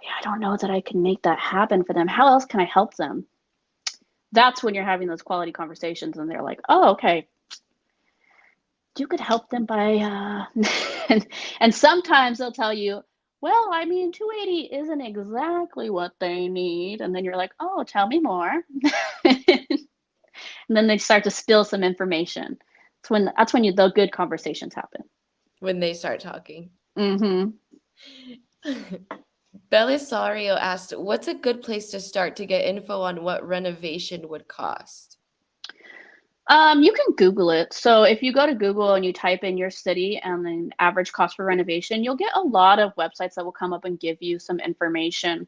Yeah, I don't know that I can make that happen for them. How else can I help them? That's when you're having those quality conversations, and they're like, oh, okay, you could help them by and sometimes they'll tell you, well, I mean, 280 isn't exactly what they need. And then you're like, oh, tell me more. And then they start to spill some information. That's when the good conversations happen. When they start talking. Mm-hmm. Belisario asked, what's a good place to start to get info on what renovation would cost? You can Google it. So if you go to Google and you type in your city and then average cost for renovation, you'll get a lot of websites that will come up and give you some information.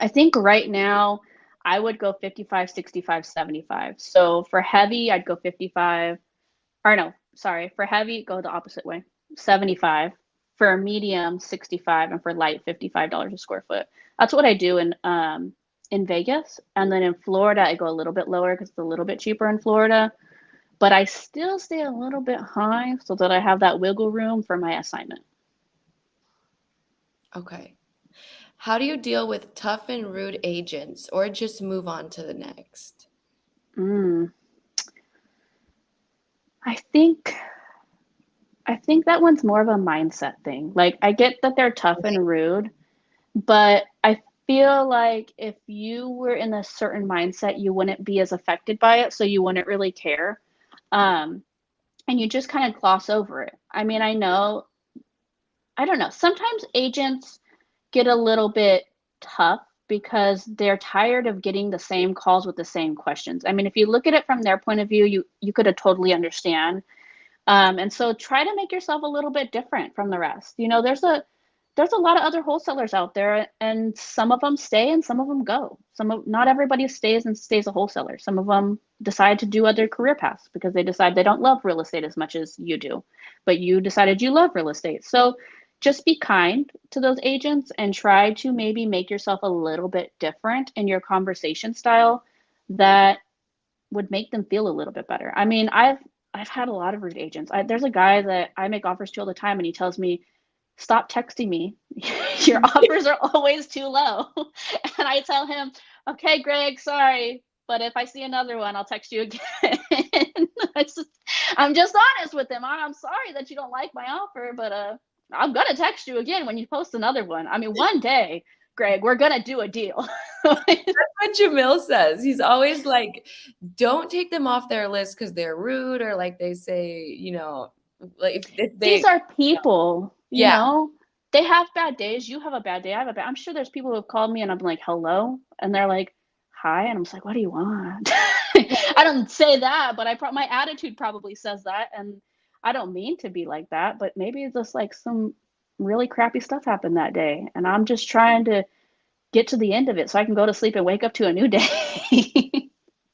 I think right now I would go 55, 65, 75. So for heavy, I'd go 55. Or no, sorry. For heavy, go the opposite way. 75. For medium, 65, and for light, $55 a square foot. That's what I do in Vegas. And then in Florida, I go a little bit lower because it's a little bit cheaper in Florida. But I still stay a little bit high so that I have that wiggle room for my assignment. Okay. How do you deal with tough and rude agents, or just move on to the next? I think that one's more of a mindset thing. Like, I get that they're tough and rude, but I feel like if you were in a certain mindset, you wouldn't be as affected by it, so you wouldn't really care. And you just kind of gloss over it. I mean, I don't know. Sometimes agents get a little bit tough because they're tired of getting the same calls with the same questions. I mean, if you look at it from their point of view, you could totally understand. And so try to make yourself a little bit different from the rest. There's a lot of other wholesalers out there, and some of them stay and some of them go. Not everybody stays a wholesaler. Some of them decide to do other career paths because they decide they don't love real estate as much as you do, but you decided you love real estate. So just be kind to those agents and try to maybe make yourself a little bit different in your conversation style that would make them feel a little bit better. I mean, I've had a lot of rude agents. There's a guy that I make offers to all the time, and he tells me, stop texting me. Your offers are always too low. And I tell him, okay, Greg, sorry, but if I see another one, I'll text you again. I'm just honest with him. I'm sorry that you don't like my offer, but I'm gonna text you again when you post another one. I mean, one day, Greg, we're gonna do a deal. What Jamil says. He's always like, don't take them off their list because they're rude or like they say, like if These they, are people, yeah, they have bad days. You have a bad day. I have a bad. I'm sure there's people who have called me and I'm like, hello, and they're like, hi, and I'm just like, what do you want? I don't say that, but my attitude probably says that, and I don't mean to be like that, but maybe it's just like some really crappy stuff happened that day, and I'm just trying to get to the end of it so I can go to sleep and wake up to a new day.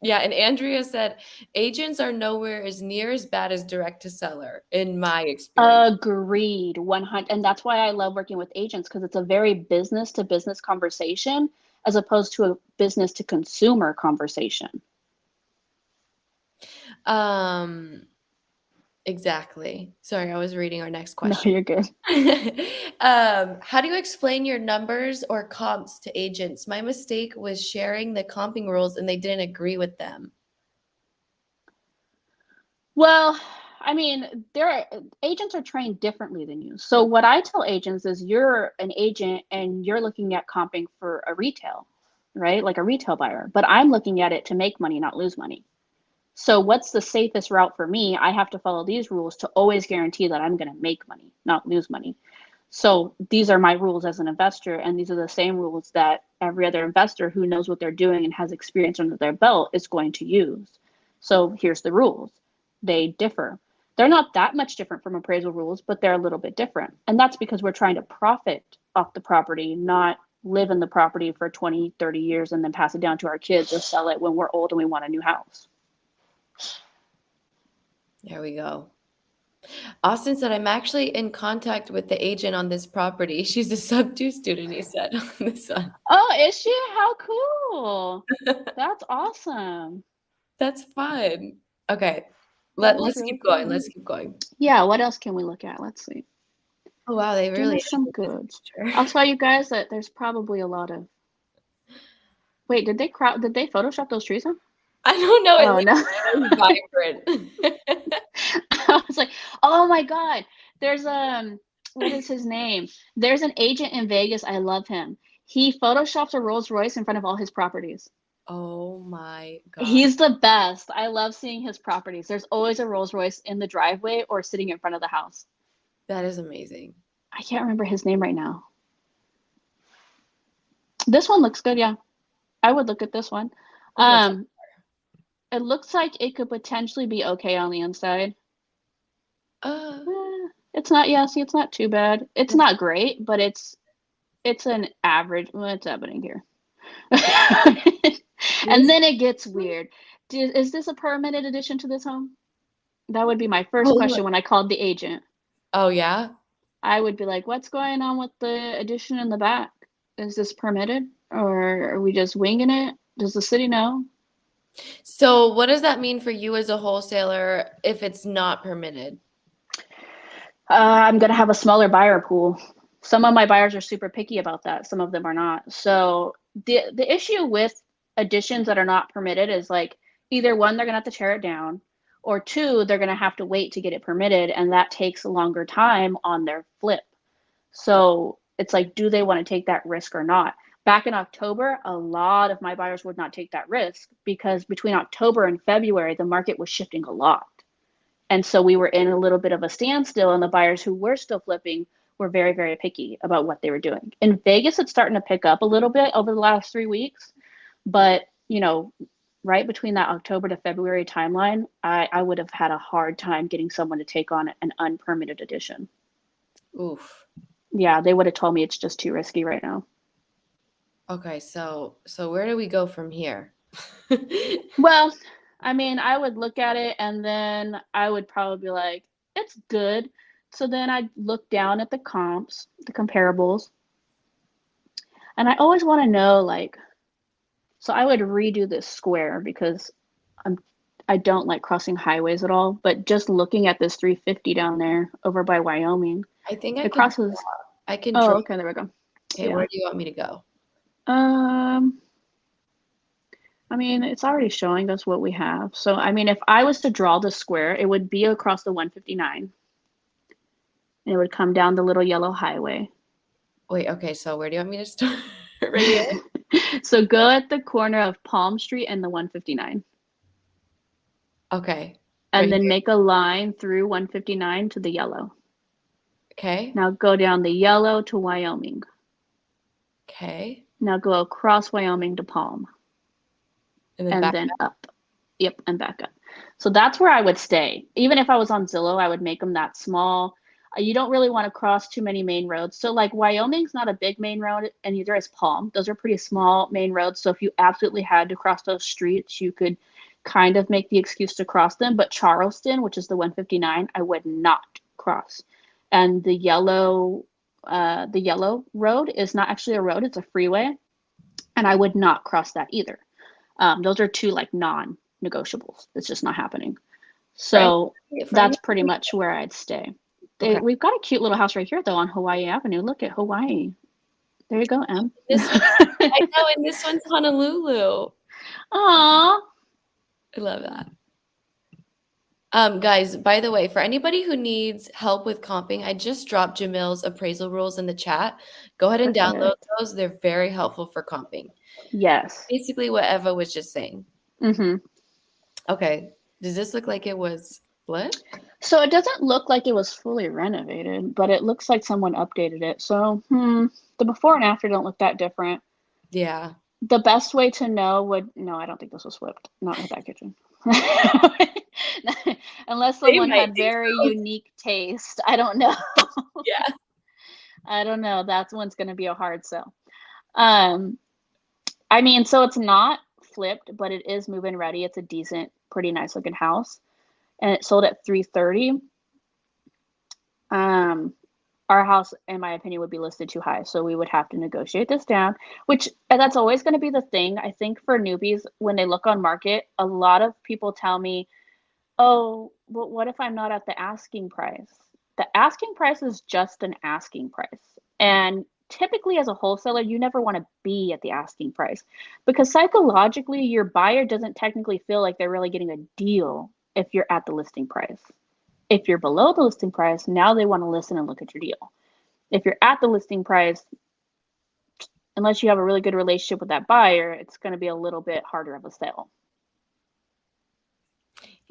yeah. And Andrea said, agents are nowhere as near as bad as direct to seller, in my experience. Agreed, 100. And that's why I love working with agents because it's a very business to business conversation as opposed to a business to consumer conversation. Exactly. Sorry, I was reading our next No, question. you're good. How do you explain your numbers or comps to agents? My mistake was sharing the comping rules and they didn't agree with them. Well, I mean, agents are trained differently than you. So what I tell agents is you're an agent and you're looking at comping for a retail, right? Like a retail buyer. But I'm looking at it to make money, not lose money. So what's the safest route for me? I have to follow these rules to always guarantee that I'm going to make money, not lose money. So these are my rules as an investor, and these are the same rules that every other investor who knows what they're doing and has experience under their belt is going to use. So here's the rules. They differ. They're not that much different from appraisal rules, but they're a little bit different. And that's because we're trying to profit off the property, not live in the property for 20, 30 years and then pass it down to our kids or sell it when we're old and we want a new house. There we go. Austin said, I'm actually in contact with the agent on this property. She's a sub 2 student, he said on this one. Oh, is she? How cool. That's awesome. That's fun. Okay. That is Let's really keep going. cool. Let's keep going. Yeah, what else can we look at? Let's see. Oh wow, they Give really us some edited this goods. picture. I'll tell you guys that there's probably a lot of. Wait, did they Photoshop those trees on? I don't know. It Oh looks no. very vibrant. I was like, oh my God. There's what is his name? There's an agent in Vegas. I love him. He photoshops a Rolls Royce in front of all his properties. Oh my God. He's the best. I love seeing his properties. There's always a Rolls Royce in the driveway or sitting in front of the house. That is amazing. I can't remember his name right now. This one looks good, yeah. I would look at this one. Oh, let's It looks like it could potentially be okay on the inside. uh It's not, yeah, see, it's not too bad. It's not great, but it's an average. Well, it's happening here. And then it gets weird. Is this a permanent addition to this home? That would be my first oh, question when I called the agent. oh yeah. I would be like, what's going on with the addition in the back? Is this permitted or are we just winging it? Does the city know? So what does that mean for you as a wholesaler if it's not permitted? I'm going to have a smaller buyer pool. Some of my buyers are super picky about that. Some of them are not. So the issue with additions that are not permitted is like either one, they're going to have to tear it down, or two, they're going to have to wait to get it permitted, and that takes a longer time on their flip. So it's like, do they want to take that risk or not? Back in October, a lot of my buyers would not take that risk because between October and February, the market was shifting a lot. And so we were in a little bit of a standstill, and the buyers who were still flipping were very, very picky about what they were doing. In Vegas, it's starting to pick up a little bit over the last 3 weeks, but right between that October to February timeline, I would have had a hard time getting someone to take on an unpermitted addition. Oof. Yeah, they would have told me it's just too risky right now. Okay, so where do we go from here? Well, I mean, I would look at it and then I would probably be like, it's good. So then I'd look down at the comps, the comparables, and I always want to know like, so I would redo this square because I'm I don't like crossing highways at all, but just looking at this 350 down there over by Wyoming, I think I it can crosses. draw. Oh, okay, there we go. Okay, Yeah. where do you want me to go? Um, I mean, it's already showing us what we have. So, I mean, if I was to draw the square, it would be across the 159. and it would come down the little yellow highway. Wait, okay, so where do you want me to start? Right here? So go at the corner of Palm Street and the 159. Okay. And Right then here. make a line through 159 to the yellow. Okay. Now go down the yellow to Wyoming. Okay. Now go across Wyoming to Palm. And then And back then up. up. Yep, and back up. So that's where I would stay. Even if I was on Zillow, I would make them that small. You don't really want to cross too many main roads. So like Wyoming's not a big main road, and neither is Palm. Those are pretty small main roads. So if you absolutely had to cross those streets, you could kind of make the excuse to cross them. But Charleston, which is the 159, I would not cross. And the yellow road is not actually a road; it's a freeway, and I would not cross that either. Those are two like non-negotiables. It's just not happening. For any, So for that's any. pretty much where I'd stay. Okay. We've got a cute little house right here though on Hawaii Avenue. Look at Hawaii. There you go, Em. This one, I know, and this one's Honolulu. Aw. I love that. Guys, by the way, for anybody who needs help with comping, I just dropped Jamil's appraisal rules in the chat. Go ahead and download Perfect. those. They're very helpful for comping. Yes. Basically what Eva was just saying. Mm-hmm. Okay. Does this look like it was flipped? So it doesn't look like it was fully renovated, but it looks like someone updated it. So the before and after don't look that different. Yeah. The best way to know would no, I don't think this was flipped. Not with that kitchen. Unless They someone might had think very so. unique taste. I don't know. Yeah. I don't know. That's one's going to be a hard sell. Um, I mean, so it's not flipped, but it is move-in ready. It's a decent, pretty nice looking house, and it sold at 330. Um, our house, in my opinion, would be listed too high, so we would have to negotiate this down. Which that's always going to be the thing. I think for newbies, when they look on market, a lot of people tell me, "Oh, but what if I'm not at the asking price?" The asking price is just an asking price. And typically, as a wholesaler, you never want to be at the asking price because psychologically, your buyer doesn't technically feel like they're really getting a deal if you're at the listing price. If you're below the listing price, now they want to listen and look at your deal. If you're at the listing price, unless you have a really good relationship with that buyer, it's going to be a little bit harder of a sale.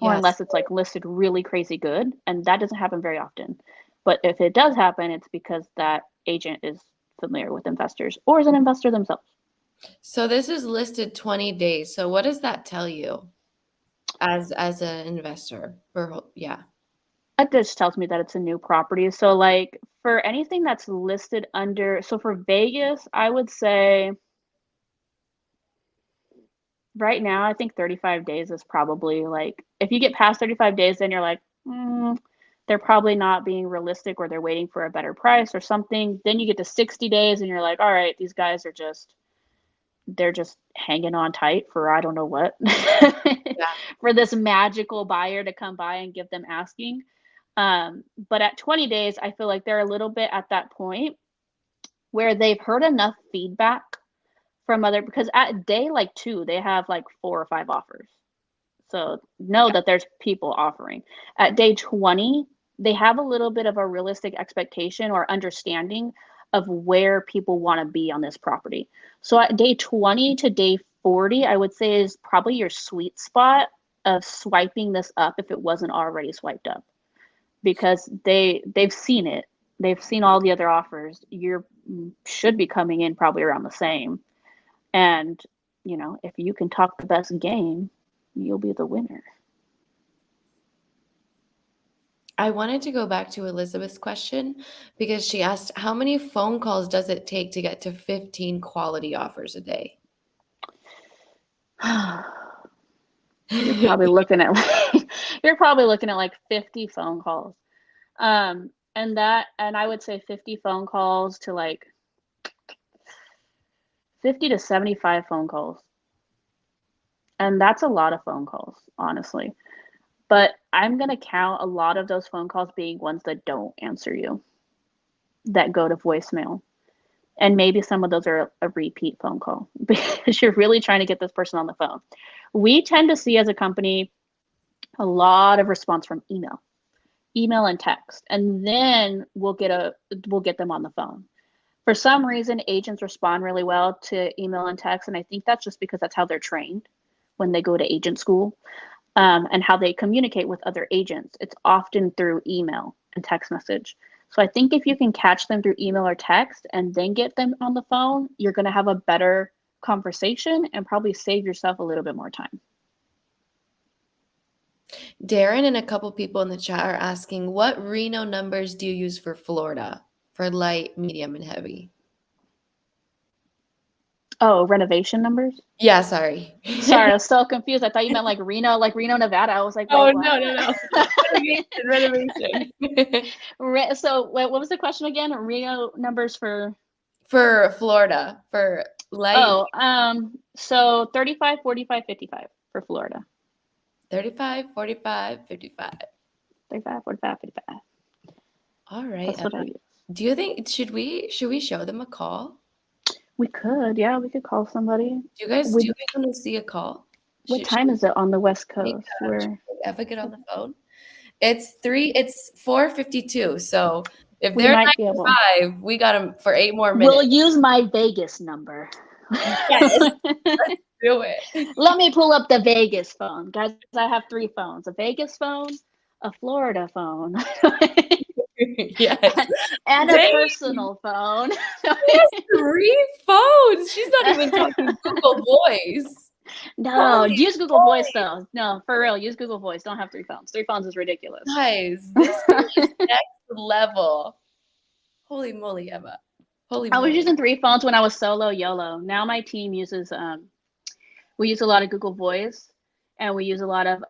Or Yes. unless it's like listed really crazy good, and that doesn't happen very often. But if it does happen, it's because that agent is familiar with investors or is an investor themselves. So this is listed 20 days. So what does that tell you as an investor? Yeah. That just tells me that it's a new property. So like for anything that's listed under, so for Vegas, I would say right now, I think 35 days is probably like, if you get past 35 days, then you're like, they're probably not being realistic or they're waiting for a better price or something. Then you get to 60 days and you're like, all right, these guys are they're just hanging on tight for I don't know what, Yeah. for this magical buyer to come by and give them asking. But at 20 days, I feel like they're a little bit at that point where they've heard enough feedback from other, because at day like 2, they have like 4 or 5 offers. So know Yeah. that there's people offering. At day 20, they have a little bit of a realistic expectation or understanding of where people want to be on this property. So at day 20 to day 40, I would say is probably your sweet spot of swiping this up if it wasn't already swiped up. Because they've seen it. They've seen all the other offers. You should be coming in probably around the same. And, if you can talk the best game, you'll be the winner. I wanted to go back to Elizabeth's question because she asked, how many phone calls does it take to get to 15 quality offers a day? You're probably looking at like 50 phone calls. And I would say 50 phone calls to like 50 to 75 phone calls. And that's a lot of phone calls, honestly. But I'm going to count a lot of those phone calls being ones that don't answer you, that go to voicemail. And maybe some of those are a repeat phone call because you're really trying to get this person on the phone. We tend to see as a company a lot of response from email. email and text, and then we'll get them on the phone. For some reason, agents respond really well to email and text, and I think that's just because that's how they're trained when they go to agent school, and how they communicate with other agents. It's often through email and text message. So I think if you can catch them through email or text and then get them on the phone, you're going to have a better conversation and probably save yourself a little bit more time. Darren and a couple people in the chat are asking, what Reno numbers do you use for Florida for light, medium, and heavy? Oh, renovation numbers? Yeah, sorry. Sorry, I was so confused. I thought you meant like Reno, Nevada. I was like, wait, Oh, what? no. Renovation. So what was the question again? Reno numbers for Florida, for light. So 35, 45, 55 for Florida. 35, 45, 55. 35, 45, 55. All right. That's what I use. Do you think should we show them a call? We could, yeah, we could call somebody. Do you guys want to see a call? What time is it on the West Coast? Should Eva get on the phone? It's 4:52. So if they're 9:05, we got them for 8 more minutes. We'll use my Vegas number. Yes, let's do it. Let me pull up the Vegas phone. Guys, I have 3 phones. A Vegas phone, a Florida phone. Yes. And a personal phone. She has 3 phones. She's not even talking Google Voice. No, use Google Voice though. No, for real, use Google Voice. Don't have 3 phones. 3 phones is ridiculous. Guys, this is next level. Holy moly, Emma. Holy moly. I was using 3 phones when I was solo YOLO. Now my team uses we use a lot of Google Voice, and we use a lot of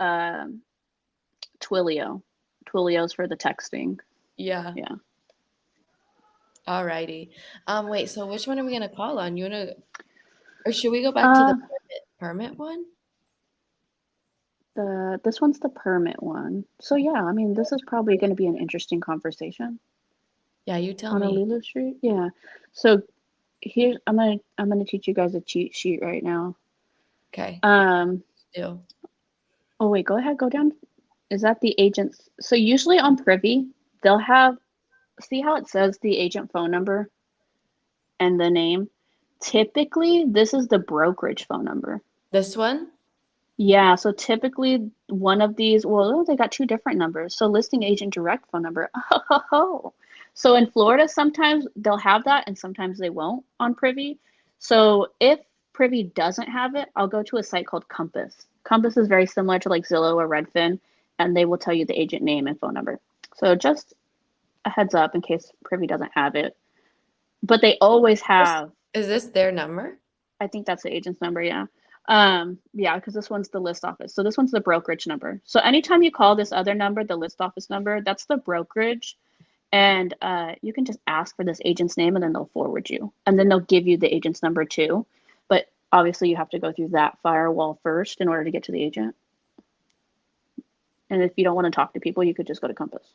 Twilio. Twilio's for the texting. Yeah. All righty. Wait, so which one are we gonna call on? Or should we go back to the permit one? This one's the permit one. So yeah, I mean, this is probably going to be an interesting conversation. Yeah, you tell me. Honolulu Street. Yeah. So here's I'm gonna teach you guys a cheat sheet right now. Okay. Oh wait, go ahead, go down. Is that the agent's? So usually on Privy, they'll have, see how it says the agent phone number and the name? Typically, this is the brokerage phone number. This one? Yeah, so typically one of these, well, they got 2 different numbers. So listing agent direct phone number. Oh. So in Florida, sometimes they'll have that and sometimes they won't on Privy. So if Privy doesn't have it, I'll go to a site called Compass. Compass is very similar to like Zillow or Redfin, and they will tell you the agent name and phone number. So just a heads up in case Privy doesn't have it. But they always have. Is this their number? I think that's the agent's number, yeah. Yeah, because this one's the list office. So this one's the brokerage number. So anytime you call this other number, the list office number, that's the brokerage. And you can just ask for this agent's name and then they'll forward you. And then they'll give you the agent's number too. But obviously you have to go through that firewall first in order to get to the agent. And if you don't want to talk to people, you could just go to Compass.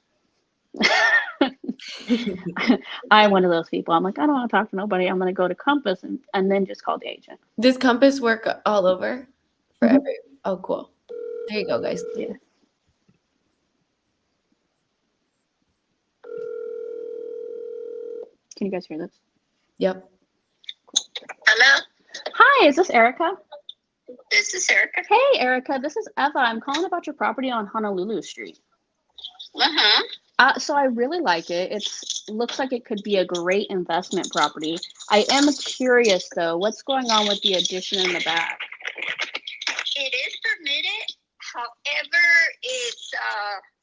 I'm one of those people. I'm like, I don't want to talk to nobody. I'm going to go to Compass and then just call the agent. Does Compass work all over? For every? Oh, cool. There you go, guys. Yeah. Can you guys hear this? Yep. Hello? Hi, is this Erica? This is Erica. Hey, Erica, this is Eva. I'm calling about your property on Honolulu Street. So I really like it. It looks like it could be a great investment property. I am curious, though, what's going on with the addition in the back? It is permitted. However, it's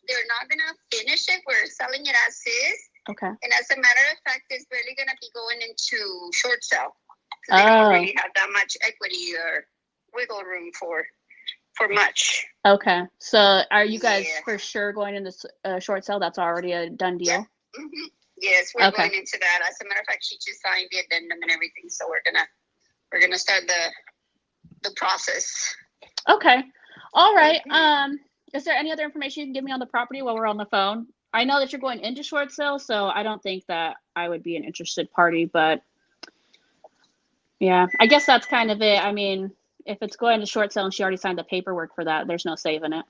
they're not going to finish it. We're selling it as is. Okay. And as a matter of fact, it's really going to be going into short sale. So they don't really have that much equity or wiggle room for much. Okay. So are you guys for sure going into short sale? That's already a done deal? Yeah. Yes, we're going into that. As a matter of fact, she just signed the addendum and everything. So we're gonna start the process. Okay. All right. Is there any other information you can give me on the property while we're on the phone? I know that you're going into short sale, so I don't think that I would be an interested party, but yeah, I guess that's kind of it. I mean, if it's going to short sale and she already signed the paperwork for that, there's no saving it.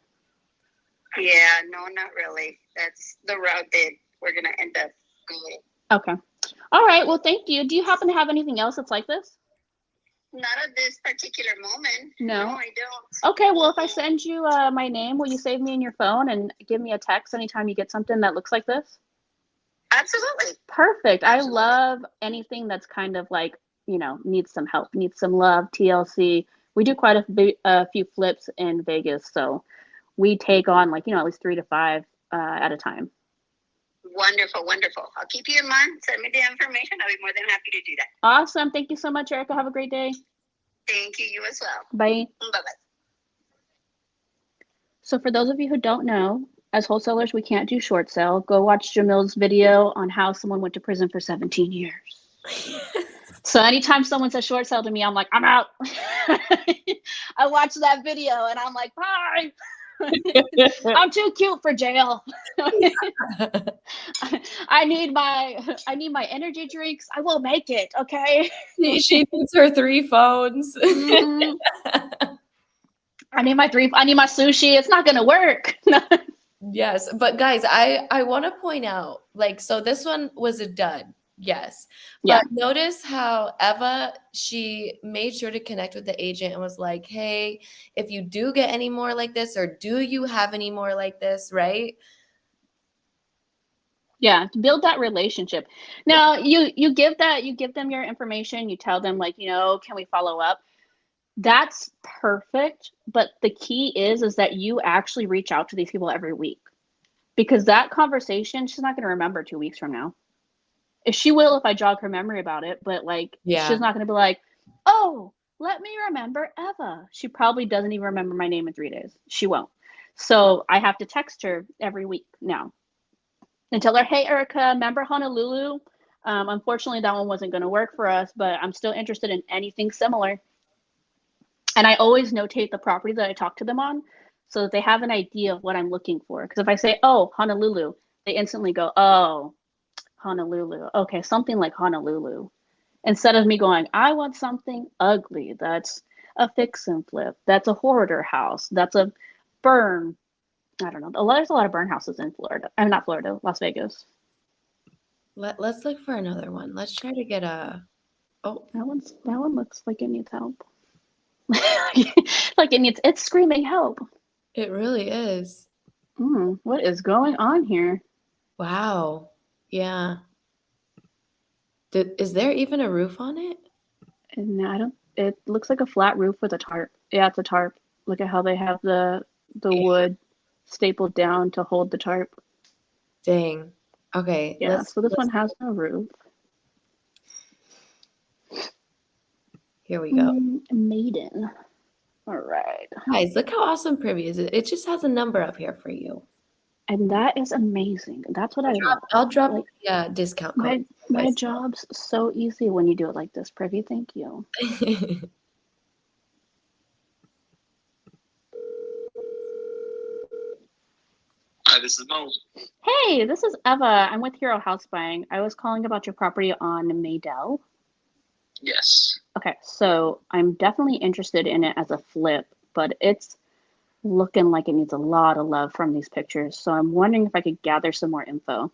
Yeah, no, not really. That's the route that we're gonna end up going. Okay. All right. Well, thank you. Do you happen to have anything else that's like this? Not at this particular moment. No. No, I don't. Okay. Well, if I send you my name, will you save me in your phone and give me a text anytime you get something that looks like this? Absolutely. Perfect. Absolutely. I love anything that's kind of like, needs some help, needs some love, TLC. We do quite a few flips in Vegas, so we take on like, at least 3 to 5 at a time. Wonderful, wonderful. I'll keep you in mind. Send me the information. I'll be more than happy to do that. Awesome. Thank you so much, Erica. Have a great day. Thank you. You as well. Bye. Bye-bye. So for those of you who don't know, as wholesalers, we can't do short sale. Go watch Jamil's video on how someone went to prison for 17 years. So anytime someone says short sale to me, I'm like, I'm out. I watch that video and I'm like, bye. I'm too cute for jail. I need my energy drinks. I will make it. Okay. She needs her 3 phones. Mm-hmm. I need my sushi. It's not gonna work. Yes, but guys, I want to point out, like, so this one was a dud. Yes. Yeah. But notice how Eva, she made sure to connect with the agent and was like, hey, if you do get any more like this, or do you have any more like this, right? Yeah, to build that relationship. Now you give them your information, you tell them like, can we follow up? That's perfect. But the key is that you actually reach out to these people every week, because that conversation, she's not going to remember 2 weeks from now. If she will, if I jog her memory about it, but like, she's not going to be like, oh, let me remember Eva. She probably doesn't even remember my name in 3 days. She won't. So I have to text her every week now and tell her, hey, Erica, remember Honolulu? Unfortunately, that one wasn't going to work for us, but I'm still interested in anything similar. And I always notate the property that I talk to them on so that they have an idea of what I'm looking for. Because if I say, oh, Honolulu, they instantly go, oh, Honolulu. Okay, something like Honolulu. Instead of me going, I want something ugly. That's a fix and flip. That's a hoarder house. That's a burn. I don't know. There's a lot of burn houses in Florida. I'm not Florida, Las Vegas. Let's look for another one. Let's try to get a. Oh, that one looks like it needs help. Like it's screaming help. It really is. What is going on here? Wow. Yeah. Is there even a roof on it? No, it looks like a flat roof with a tarp. Yeah, it's a tarp. Look at how they have the wood stapled down to hold the tarp. Dang. Okay. Yeah, so this one has no roof. Here we go. Maiden. All right. Guys, look how awesome Privy is. It just has a number up here for you. And that is amazing. That's what I love. I'll drop the discount code. My job's so easy when you do it like this, Privy. Thank you. Hi, this is Mo. Hey, this is Eva. I'm with Hero House Buying. I was calling about your property on Maydell. Yes. Okay, so I'm definitely interested in it as a flip, but it's looking like it needs a lot of love from these pictures. So I'm wondering if I could gather some more info.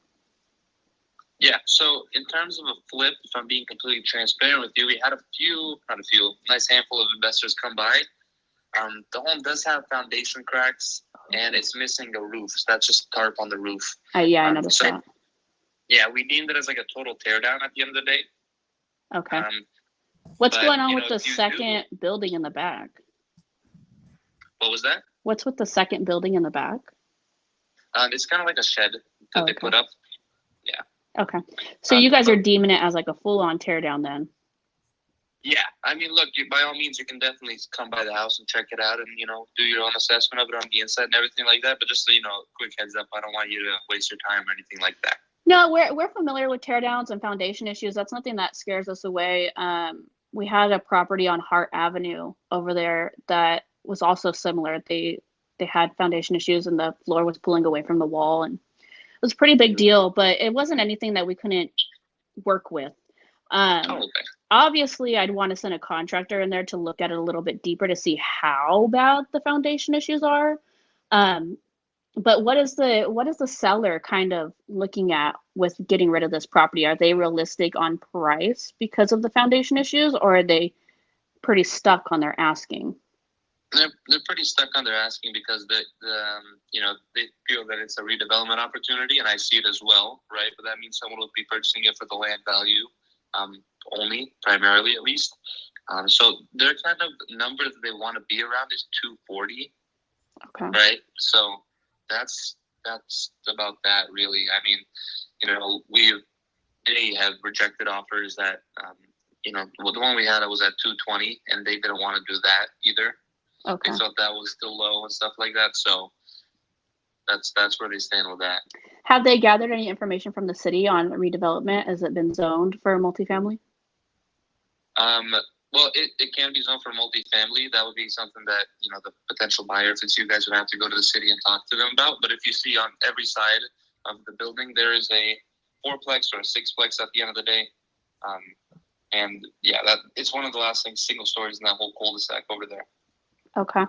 Yeah, so in terms of a flip, if I'm being completely transparent with you, we had nice handful of investors come by. The home does have foundation cracks, and it's missing a roof. So that's just tarp on the roof. Yeah, I noticed that. Yeah, we deemed it as like a total teardown at the end of the day. Okay. What's going on with the second building in the back? What was that? What's with the second building in the back? It's kind of like a shed that they put up. Yeah. Okay. So you guys are deeming it as like a full-on teardown then? Yeah. I mean, look, by all means, you can definitely come by the house and check it out and, do your own assessment of it on the inside and everything like that. But just so you know, quick heads up, I don't want you to waste your time or anything like that. No, we're familiar with teardowns and foundation issues. That's nothing that scares us away. We had a property on Hart Avenue over there that was also similar. They had foundation issues and the floor was pulling away from the wall, and it was a pretty big deal, but it wasn't anything that we couldn't work with. Obviously, I'd want to send a contractor in there to look at it a little bit deeper to see how bad the foundation issues are. But what is the seller kind of looking at with getting rid of this property? Are they realistic on price because of the foundation issues, or are they pretty stuck on their asking? They're pretty stuck on their asking because they feel that it's a redevelopment opportunity, and I see it as well, right? But that means someone will be purchasing it for the land value, only, primarily at least. So their kind of number that they want to be around is 240. Okay. Right. So that's about that, really. I mean, they have rejected offers that, the one we had was at 220, and they didn't want to do that either. Okay. They thought that was still low and stuff like that. So that's where they stand with that. Have they gathered any information from the city on redevelopment? Has it been zoned for multifamily? Well, it can be zoned for multifamily. That would be something that, the potential buyer, if it's you guys, would have to go to the city and talk to them about. But if you see on every side of the building, there is a fourplex or a sixplex at the end of the day. And yeah, it's one of the last single stories in that whole cul-de-sac over there. Okay.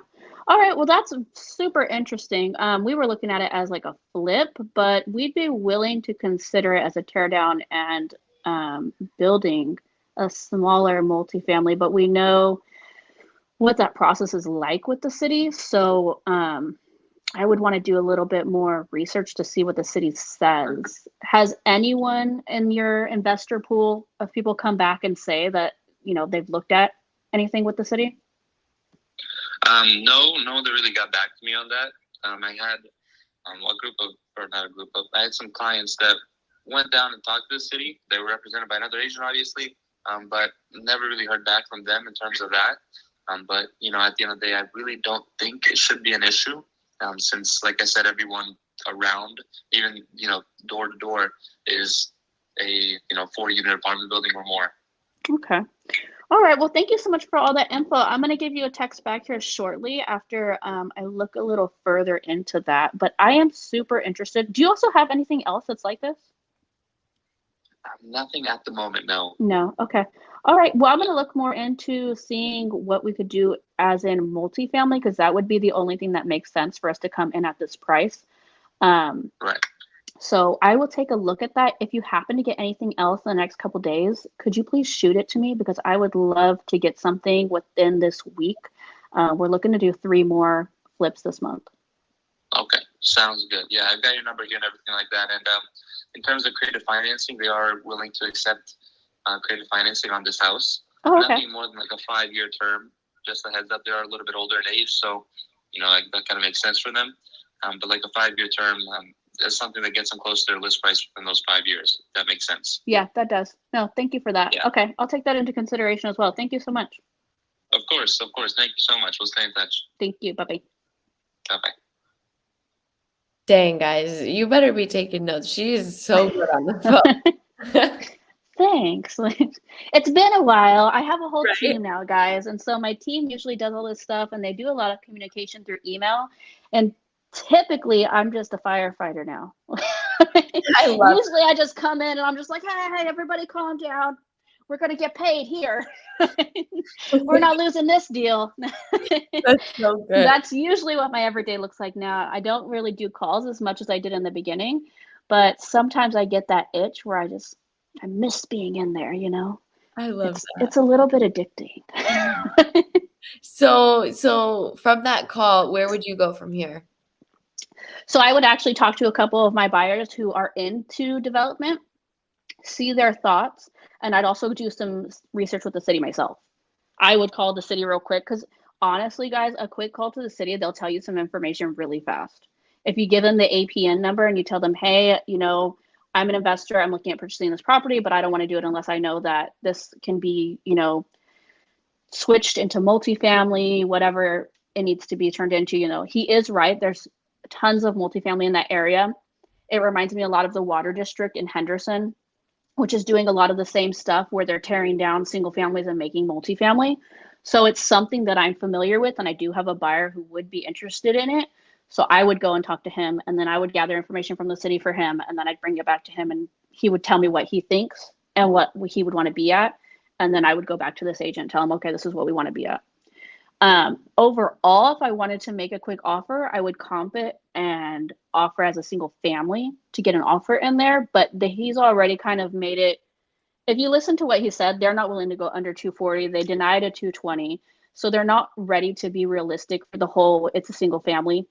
All right. Well, that's super interesting. We were looking at it as like a flip, but we'd be willing to consider it as a tear down and building a smaller multifamily, but we know what that process is like with the city. So I would want to do a little bit more research to see what the city says. Has anyone in your investor pool of people come back and say that, they've looked at anything with the city? No one really got back to me on that. I had I had some clients that went down and talked to the city. They were represented by another agent, obviously, but never really heard back from them in terms of that. But, at the end of the day, I really don't think it should be an issue, since, like I said, everyone around, even, door to door, is a, 4-unit apartment building or more. Okay. All right. Well, thank you so much for all that info. I'm going to give you a text back here shortly after I look a little further into that. But I am super interested. Do you also have anything else that's like this? Nothing at the moment, no. No. Okay. All right. Well, I'm going to look more into seeing what we could do as in multifamily, because that would be the only thing that makes sense for us to come in at this price. Right. So I will take a look at that. If you happen to get anything else in the next couple days, could you please shoot it to me? Because I would love to get something within this week. We're looking to do 3 more flips this month. Okay, sounds good. Yeah, I've got your number here and everything like that. And in terms of creative financing, they are willing to accept creative financing on this house. Oh, okay. Nothing more than like a 5-year term. Just a heads up, they are a little bit older in age, so that kind of makes sense for them. But like a 5-year term, that's something that gets them close to their list price within those 5 years. That makes sense. Yeah, that does. No, thank you for that. Yeah. Okay, I'll take that into consideration as well. Thank you so much. Of course. Thank you so much. We'll stay in touch. Thank you. Bye-bye. Bye-bye. Dang, guys, you better be taking notes. She is so good on the phone. Thanks. It's been a while. I have a whole Right. team now, guys. And so my team usually does all this stuff, and they do a lot of communication through email. And typically, I'm just a firefighter now. I love Usually, I just come in and I'm just like, hey, everybody calm down. We're going to get paid here. We're not losing this deal. That's so good. That's usually what my everyday looks like now. I don't really do calls as much as I did in the beginning, but sometimes I get that itch where I miss being in there, I love that. It's a little bit addicting. So from that call, where would you go from here? So I would actually talk to a couple of my buyers who are into development, see their thoughts, and I'd also do some research with the city myself. I would call the city real quick because honestly, guys, a quick call to the city, they'll tell you some information really fast. If you give them the APN number and you tell them, hey, I'm an investor, I'm looking at purchasing this property, but I don't want to do it unless I know that this can be, switched into multifamily, whatever it needs to be turned into, he is right. There's tons of multifamily in that area. It reminds me a lot of the Water District in Henderson, which is doing a lot of the same stuff where they're tearing down single families and making multifamily. So it's something that I'm familiar with, and I do have a buyer who would be interested in it. So I would go and talk to him, and then I would gather information from the city for him, and then I'd bring it back to him, and he would tell me what he thinks and what he would want to be at. And then I would go back to this agent and tell him, okay, this is what we want to be at. Overall, if I wanted to make a quick offer, I would comp it and offer as a single family to get an offer in there. But he's already kind of made it. If you listen to what he said, they're not willing to go under 240. They denied a 220. So they're not ready to be realistic for the whole it's a single family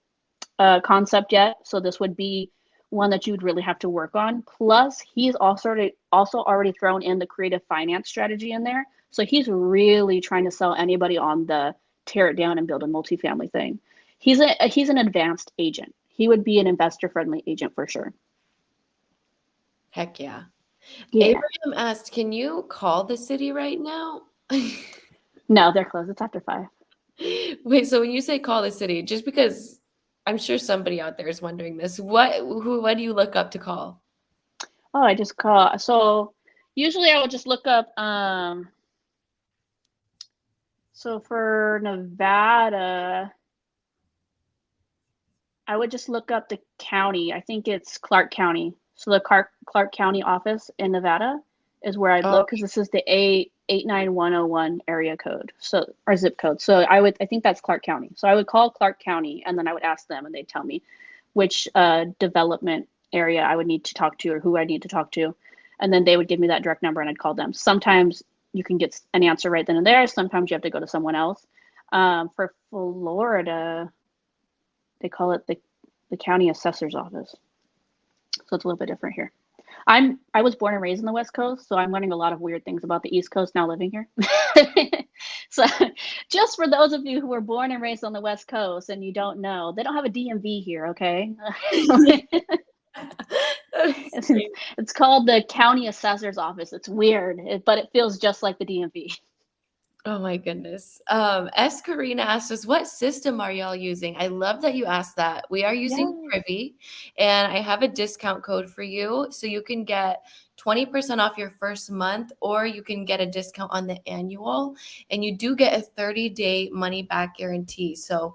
concept yet. So this would be one that you would really have to work on. Plus, he's also already thrown in the creative finance strategy in there. So he's really trying to sell anybody on the tear it down and build a multifamily thing. He's an advanced agent. He would be an investor friendly agent for sure. Heck yeah. Yeah. Abraham asked, can you call the city right now? No, they're closed. It's after 5. Wait, so when you say call the city, just because I'm sure somebody out there is wondering this, what do you look up to call? Oh, I just call. So usually I would just look up, so for Nevada, I would just look up the county. I think it's Clark County. So the Clark County office in Nevada is where I'd look, because this is the 89101 area code, so, or zip code. So I think that's Clark County. So I would call Clark County, and then I would ask them, and they'd tell me which development area I would need to talk to, or who I need to talk to. And then they would give me that direct number, and I'd call them. Sometimes you can get an answer right then and there. Sometimes you have to go to someone else. For Florida, they call it the county assessor's office. So it's a little bit different here. I was born and raised in the West Coast, so I'm learning a lot of weird things about the East Coast now living here. So just for those of you who were born and raised on the West Coast and you don't know, they don't have a DMV here, okay? It's called the county assessor's office. It's weird, but it feels just like the DMV. Oh my goodness. S. Karina asked us, what system are y'all using? I love that you asked that. We are using Privy, and I have a discount code for you. So you can get 20% off your first month, or you can get a discount on the annual, and you do get a 30-day money back guarantee. So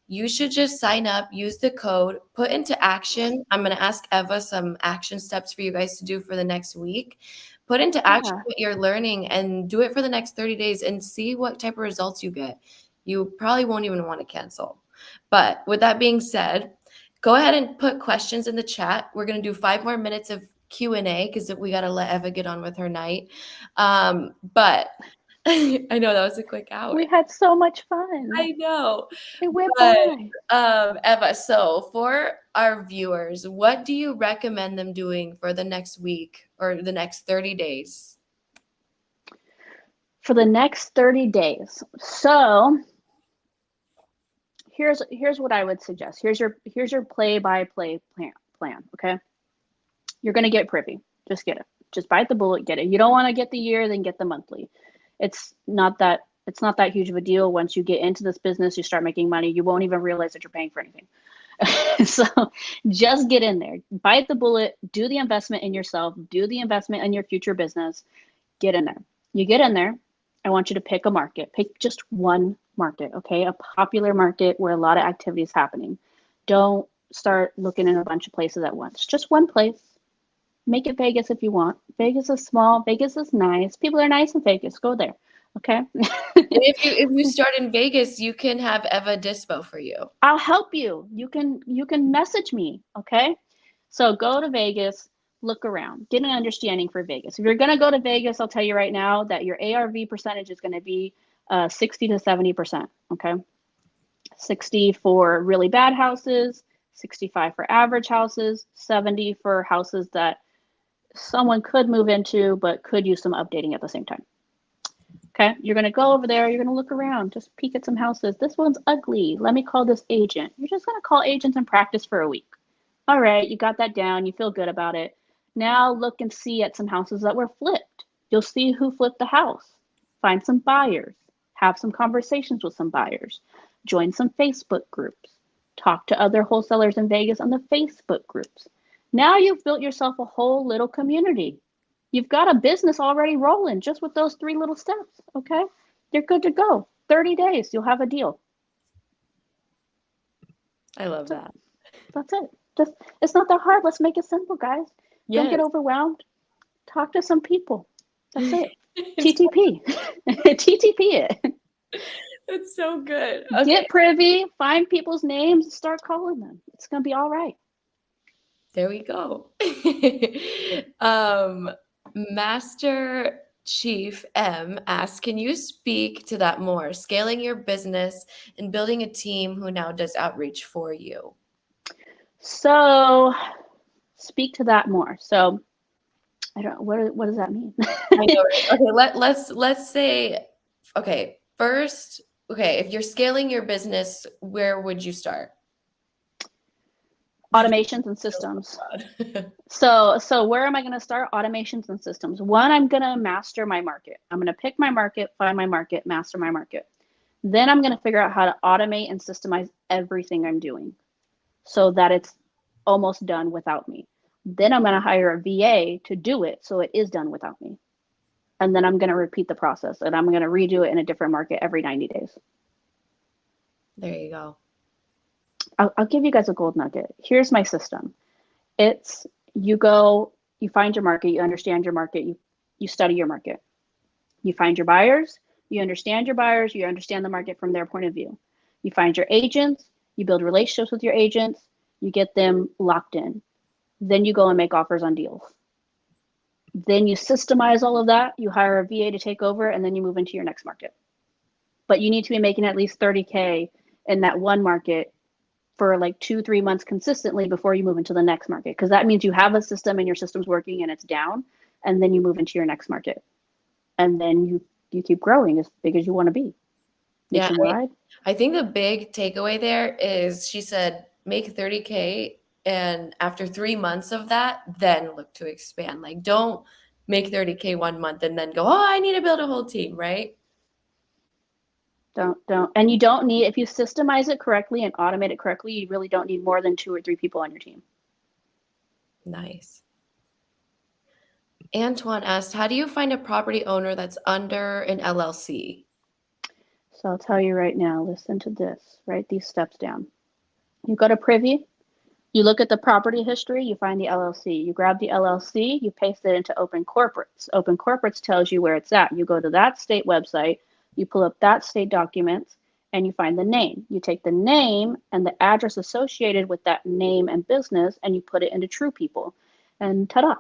you should just sign up, use the code, put into action. I'm going to ask Eva some action steps for you guys to do for the next week. Put into action what you're learning and do it for the next 30 days and see what type of results you get. You probably won't even want to cancel. But with that being said, go ahead and put questions in the chat. We're going to do 5 more minutes of Q&A because we got to let Eva get on with her night. But I know that was a quick hour. We had so much fun. I know. It went by. Eva, so for our viewers, what do you recommend them doing for the next week or the next 30 days? For the next 30 days. So here's what I would suggest. Here's your play-by-play plan, okay? You're going to get Privy. Just get it. Just bite the bullet, get it. You don't want to get the year, then get the monthly. It's not that huge of a deal. Once you get into this business, you start making money, you won't even realize that you're paying for anything. So just get in there, bite the bullet, do the investment in yourself, do the investment in your future business, get in there. You get in there, I want you to pick a market, pick just one market, okay? A popular market where a lot of activity is happening. Don't start looking in a bunch of places at once, just one place. Make it Vegas if you want. Vegas is small. Vegas is nice. People are nice in Vegas. Go there. Okay. And if you start in Vegas, you can have Eva Dispo for you. I'll help you. You can message me. Okay. So go to Vegas, look around, get an understanding for Vegas. If you're going to go to Vegas, I'll tell you right now that your ARV percentage is going to be 60 to 70%. Okay. 60 for really bad houses, 65 for average houses, 70 for houses that someone could move into, but could use some updating at the same time. Okay, you're going to go over there. You're going to look around, just peek at some houses. This one's ugly. Let me call this agent. You're just going to call agents and practice for a week. All right, you got that down. You feel good about it. Now look and see at some houses that were flipped. You'll see who flipped the house. Find some buyers. Have some conversations with some buyers. Join some Facebook groups. Talk to other wholesalers in Vegas on the Facebook groups. Now you've built yourself a whole little community. You've got a business already rolling just with those 3 little steps, okay? You're good to go. 30 days, you'll have a deal. I love that. That's it. It's not that hard. Let's make it simple, guys. Yes. Don't get overwhelmed. Talk to some people. That's it. TTP. TTP it. It's so good. Okay. Get privy, find people's names, and start calling them. It's gonna be all right. There we go. Master Chief M asks, can you speak to that more? Scaling your business and building a team who now does outreach for you. So speak to that more. So I don't what does that mean? I know, right? Okay, let's say, okay, first, okay, if you're scaling your business, where would you start? Automations and systems. So where am I going to start? Automations and systems. One, I'm going to master my market. I'm going to pick my market, find my market, master my market. Then I'm going to figure out how to automate and systemize everything I'm doing so that it's almost done without me. Then I'm going to hire a VA to do it so it is done without me. And then I'm going to repeat the process and I'm going to redo it in a different market every 90 days. There you go. I'll give you guys a gold nugget. Here's my system. It's you go, you find your market, you understand your market, you study your market. You find your buyers, you understand the market from their point of view. You find your agents, you build relationships with your agents, you get them locked in. Then you go and make offers on deals. Then you systemize all of that, you hire a VA to take over, and then you move into your next market. But you need to be making at least 30K in that one market for like 2-3 months consistently before you move into the next market, because that means you have a system and your system's working and it's down, and then you move into your next market, and then you keep growing as big as you want to be nationwide. I think the big takeaway there is she said make 30K, and after 3 months of that, then look to expand. Like, don't make 30K 1 month and then go, oh, I need to build a whole team, right? Don't. And you don't need, if you systemize it correctly and automate it correctly, you really don't need more than 2 or 3 people on your team. Nice. Antoine asked, how do you find a property owner that's under an LLC? So I'll tell you right now, listen to this, write these steps down. You go to Privy, you look at the property history, you find the LLC. You grab the LLC, you paste it into Open Corporates. Open Corporates tells you where it's at. You go to that state website, you pull up that state documents, and you find the name. You take the name and the address associated with that name and business, and you put it into True People. And ta-da.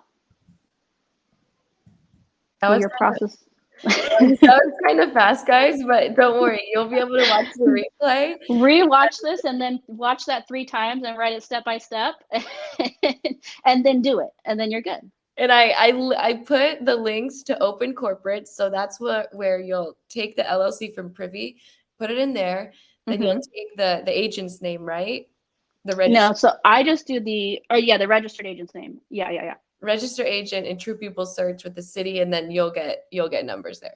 That was your process. That was kind of fast, guys, but don't worry. You'll be able to watch the replay. Rewatch this and then watch that 3 times and write it step by step and then do it. And then you're good. And I put the links to Open Corporates. So that's where you'll take the LLC from Privy, put it in there. Then you'll take the agent's name, right? The registered. No, so I just do the registered agent's name. Yeah. Register agent and True People search with the city, and then you'll get numbers there.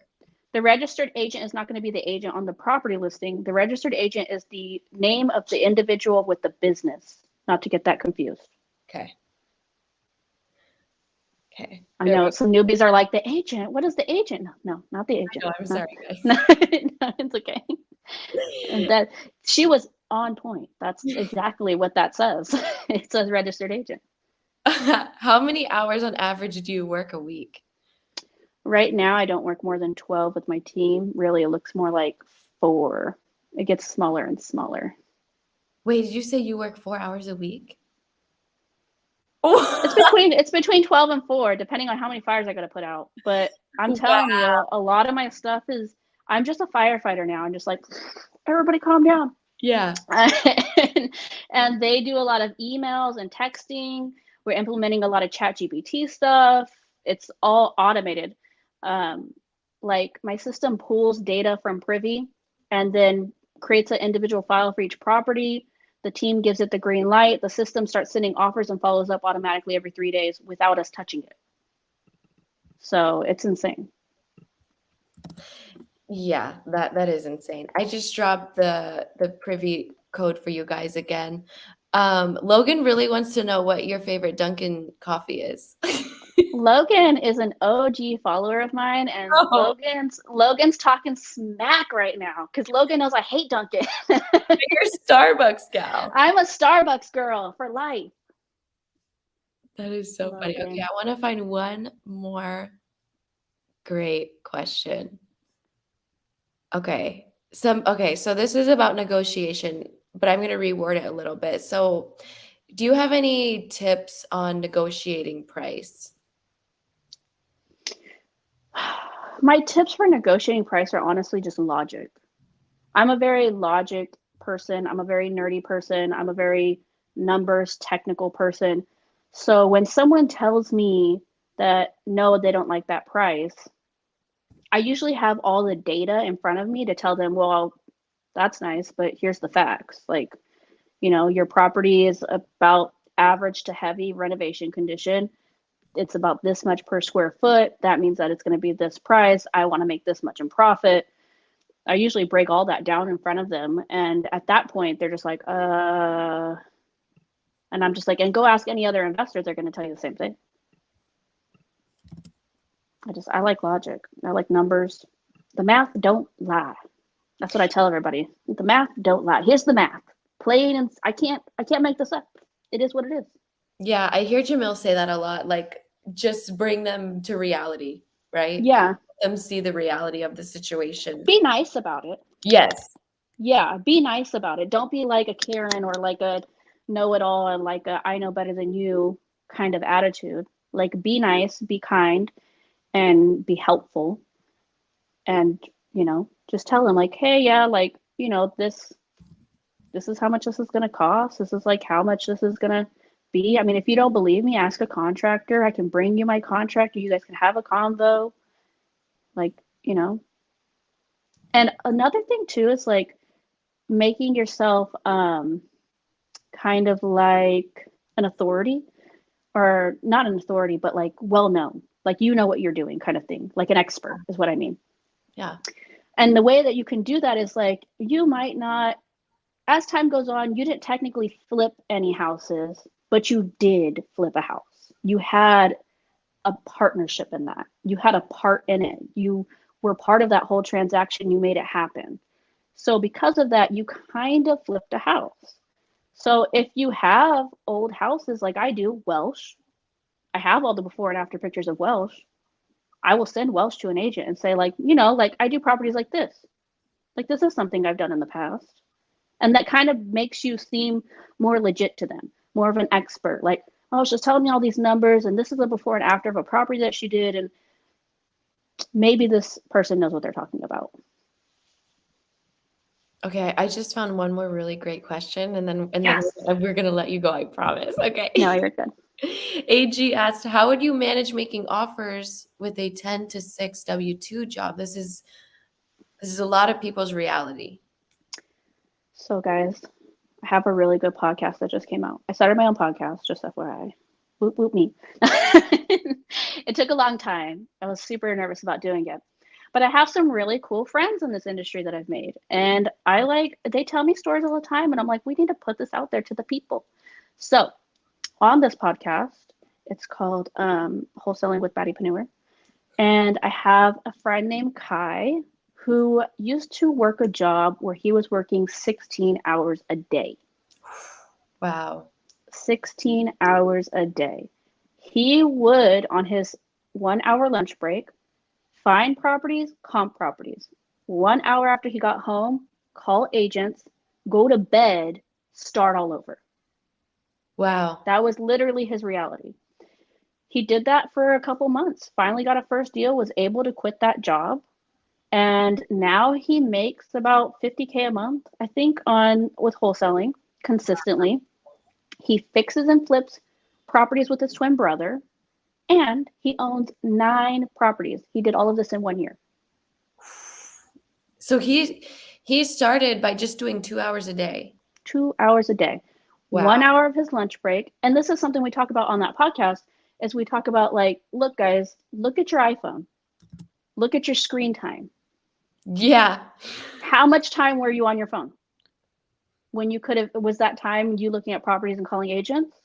The registered agent is not going to be the agent on the property listing. The registered agent is the name of the individual with the business, not to get that confused. Okay. I know some newbies are like, the agent? What is the agent? No, not the agent. I'm sorry, guys. No, it's okay. And that she was on point. That's exactly what that says. It says registered agent. How many hours on average do you work a week? Right now, I don't work more than 12 with my team. Really, it looks more like 4. It gets smaller and smaller. Wait, did you say you work 4 hours a week? It's between 12 and 4, depending on how many fires I got to put out. But I'm telling you, a lot of my stuff is, I'm just a firefighter now. I'm just like, everybody calm down. Yeah. And they do a lot of emails and texting. We're implementing a lot of ChatGPT stuff. It's all automated. Like my system pulls data from Privy and then creates an individual file for each property. The team gives it the green light. The system starts sending offers and follows up automatically every 3 days without us touching it. So it's insane. Yeah, that is insane. I just dropped the Privy code for you guys again. Logan really wants to know what your favorite Dunkin' coffee is. Logan is an OG follower of mine, and Logan's talking smack right now because Logan knows I hate Dunkin'. You're a Starbucks gal. I'm a Starbucks girl for life. That is so funny. Okay, I want to find one more great question. Okay, Okay, so this is about negotiation, but I'm going to reword it a little bit. So, do you have any tips on negotiating price? My tips for negotiating price are honestly just logic. I'm a very logic person. I'm a very nerdy person. I'm a very numbers technical person. So when someone tells me that no, they don't like that price, I usually have all the data in front of me to tell them, well, that's nice, but here's the facts. Like, your property is about average to heavy renovation condition. It's about this much per square foot. That means that it's going to be this price. I want to make this much in profit. I usually break all that down in front of them. And at that point, they're just like, and I'm just like, and go ask any other investors. They're going to tell you the same thing. I like logic. I like numbers. The math don't lie. That's what I tell everybody. The math don't lie. Here's the math. Plain, and I can't make this up. It is what it is. Yeah, I hear Jamil say that a lot. Like, just bring them to reality, right? Yeah. Let them see the reality of the situation. Be nice about it. Yes. Yeah, be nice about it. Don't be like a Karen or like a know-it-all and like a I know better than you kind of attitude. Like, be nice, be kind, and be helpful. And, just tell them like, hey, yeah, like, this is how much this is going to cost. This is like how much this is going to be. I mean, if you don't believe me, ask a contractor. I can bring you my contractor. You guys can have a convo. Like, And another thing too is like making yourself kind of like an authority, or not an authority, but like well known. Like what you're doing kind of thing. Like an expert is what I mean. Yeah. And the way that you can do that is like you might not, as time goes on, you didn't technically flip any houses, but you did flip a house. You had a partnership in that. You had a part in it. You were part of that whole transaction. You made it happen. So because of that, you kind of flipped a house. So if you have old houses like I do, Welsh, I have all the before and after pictures of Welsh. I will send Welsh to an agent and say like, like I do properties like this. Like this is something I've done in the past. And that kind of makes you seem more legit to them, more of an expert. Like, oh, she's telling me all these numbers, and this is a before and after of a property that she did, and maybe this person knows what they're talking about. Okay, I just found one more really great question, and then Yes. we're gonna let you go, I promise. Okay. No, you're good. AG asked, how would you manage making offers with a 10 to 6 W-2 job? This is a lot of people's reality. So guys, I have a really good podcast that just came out. I started my own podcast, just FYI. Whoop, whoop me. It took a long time. I was super nervous about doing it. But I have some really cool friends in this industry that I've made. And they tell me stories all the time. And I'm like, we need to put this out there to the people. So on this podcast, it's called Wholesaling with Baddipreneur. And I have a friend named Kai who used to work a job where he was working 16 hours a day. Wow. 16 hours a day. He would, on his 1 hour lunch break, find properties, comp properties. 1 hour after he got home, call agents, go to bed, start all over. Wow. That was literally his reality. He did that for a couple months, finally got a first deal, was able to quit that job. And now he makes about $50K a month, I think, with wholesaling consistently. He fixes and flips properties with his twin brother, and he owns 9 properties. He did all of this in 1 year. So he started by just doing 2 hours a day. 2 hours a day. Wow. 1 hour of his lunch break. And this is something we talk about on that podcast, is we talk about like, look, guys, look at your iPhone. Look at your screen time. Yeah. How much time were you on your phone? When you could have, was that time you looking at properties and calling agents?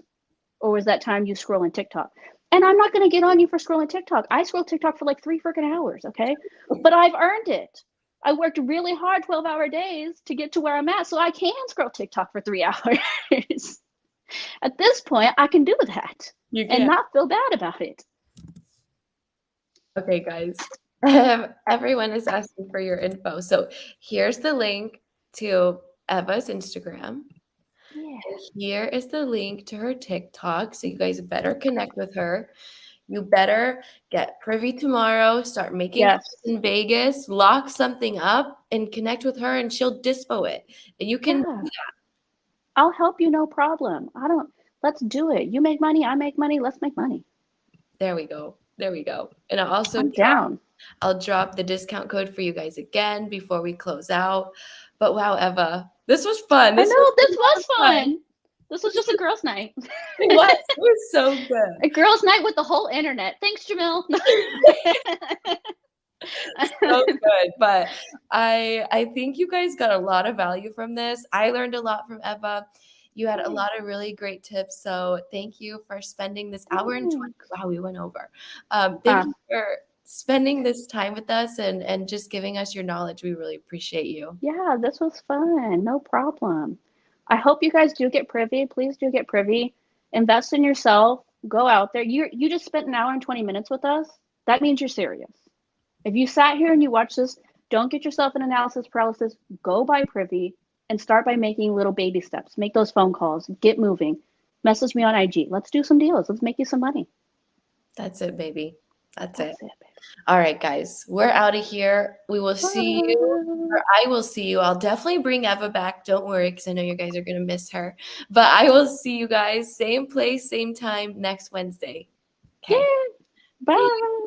Or was that time you scrolling TikTok? And I'm not going to get on you for scrolling TikTok. I scroll TikTok for like 3 freaking hours, okay? But I've earned it. I worked really hard 12-hour days to get to where I'm at, so I can scroll TikTok for 3 hours. At this point, I can do that and not feel bad about it. Okay, guys. Everyone is asking for your info. So here's the link to Eva's Instagram. Yeah. And here is the link to her TikTok. So you guys better connect with her. You better get privy tomorrow, start making Yes. calls in Vegas, lock something up, and connect with her, and she'll dispo it. And you can Yeah. I'll help you, no problem. Let's do it. You make money, I make money, let's make money. There we go. There we go. And I'm down. I'll drop the discount code for you guys again before we close out. But wow, Eva, this was fun. I know, this a lot was of fun. This was just a girls' night. It was so good. A girls' night with the whole internet. Thanks, Jamil. So good. But I think you guys got a lot of value from this. I learned a lot from Eva. You had a lot of really great tips. So thank you for spending this hour and 20. Wow, we went over. Thank you for spending this time with us and just giving us your knowledge. We really appreciate you. Yeah, this was fun. No problem. I hope you guys do get privy. Please do get privy. Invest in yourself. Go out there. You just spent an hour and 20 minutes with us. That means you're serious. If you sat here and you watched this, don't get yourself an analysis paralysis. Go buy privy and start by making little baby steps. Make those phone calls. Get moving. Message me on IG. Let's do some deals. Let's make you some money. That's it, baby. That's it. Baby. All right, guys, we're out of here. We will see you, or I will see you. I'll definitely bring Eva back. Don't worry, because I know you guys are going to miss her. But I will see you guys, same place, same time, next Wednesday. Okay. Yeah. Bye.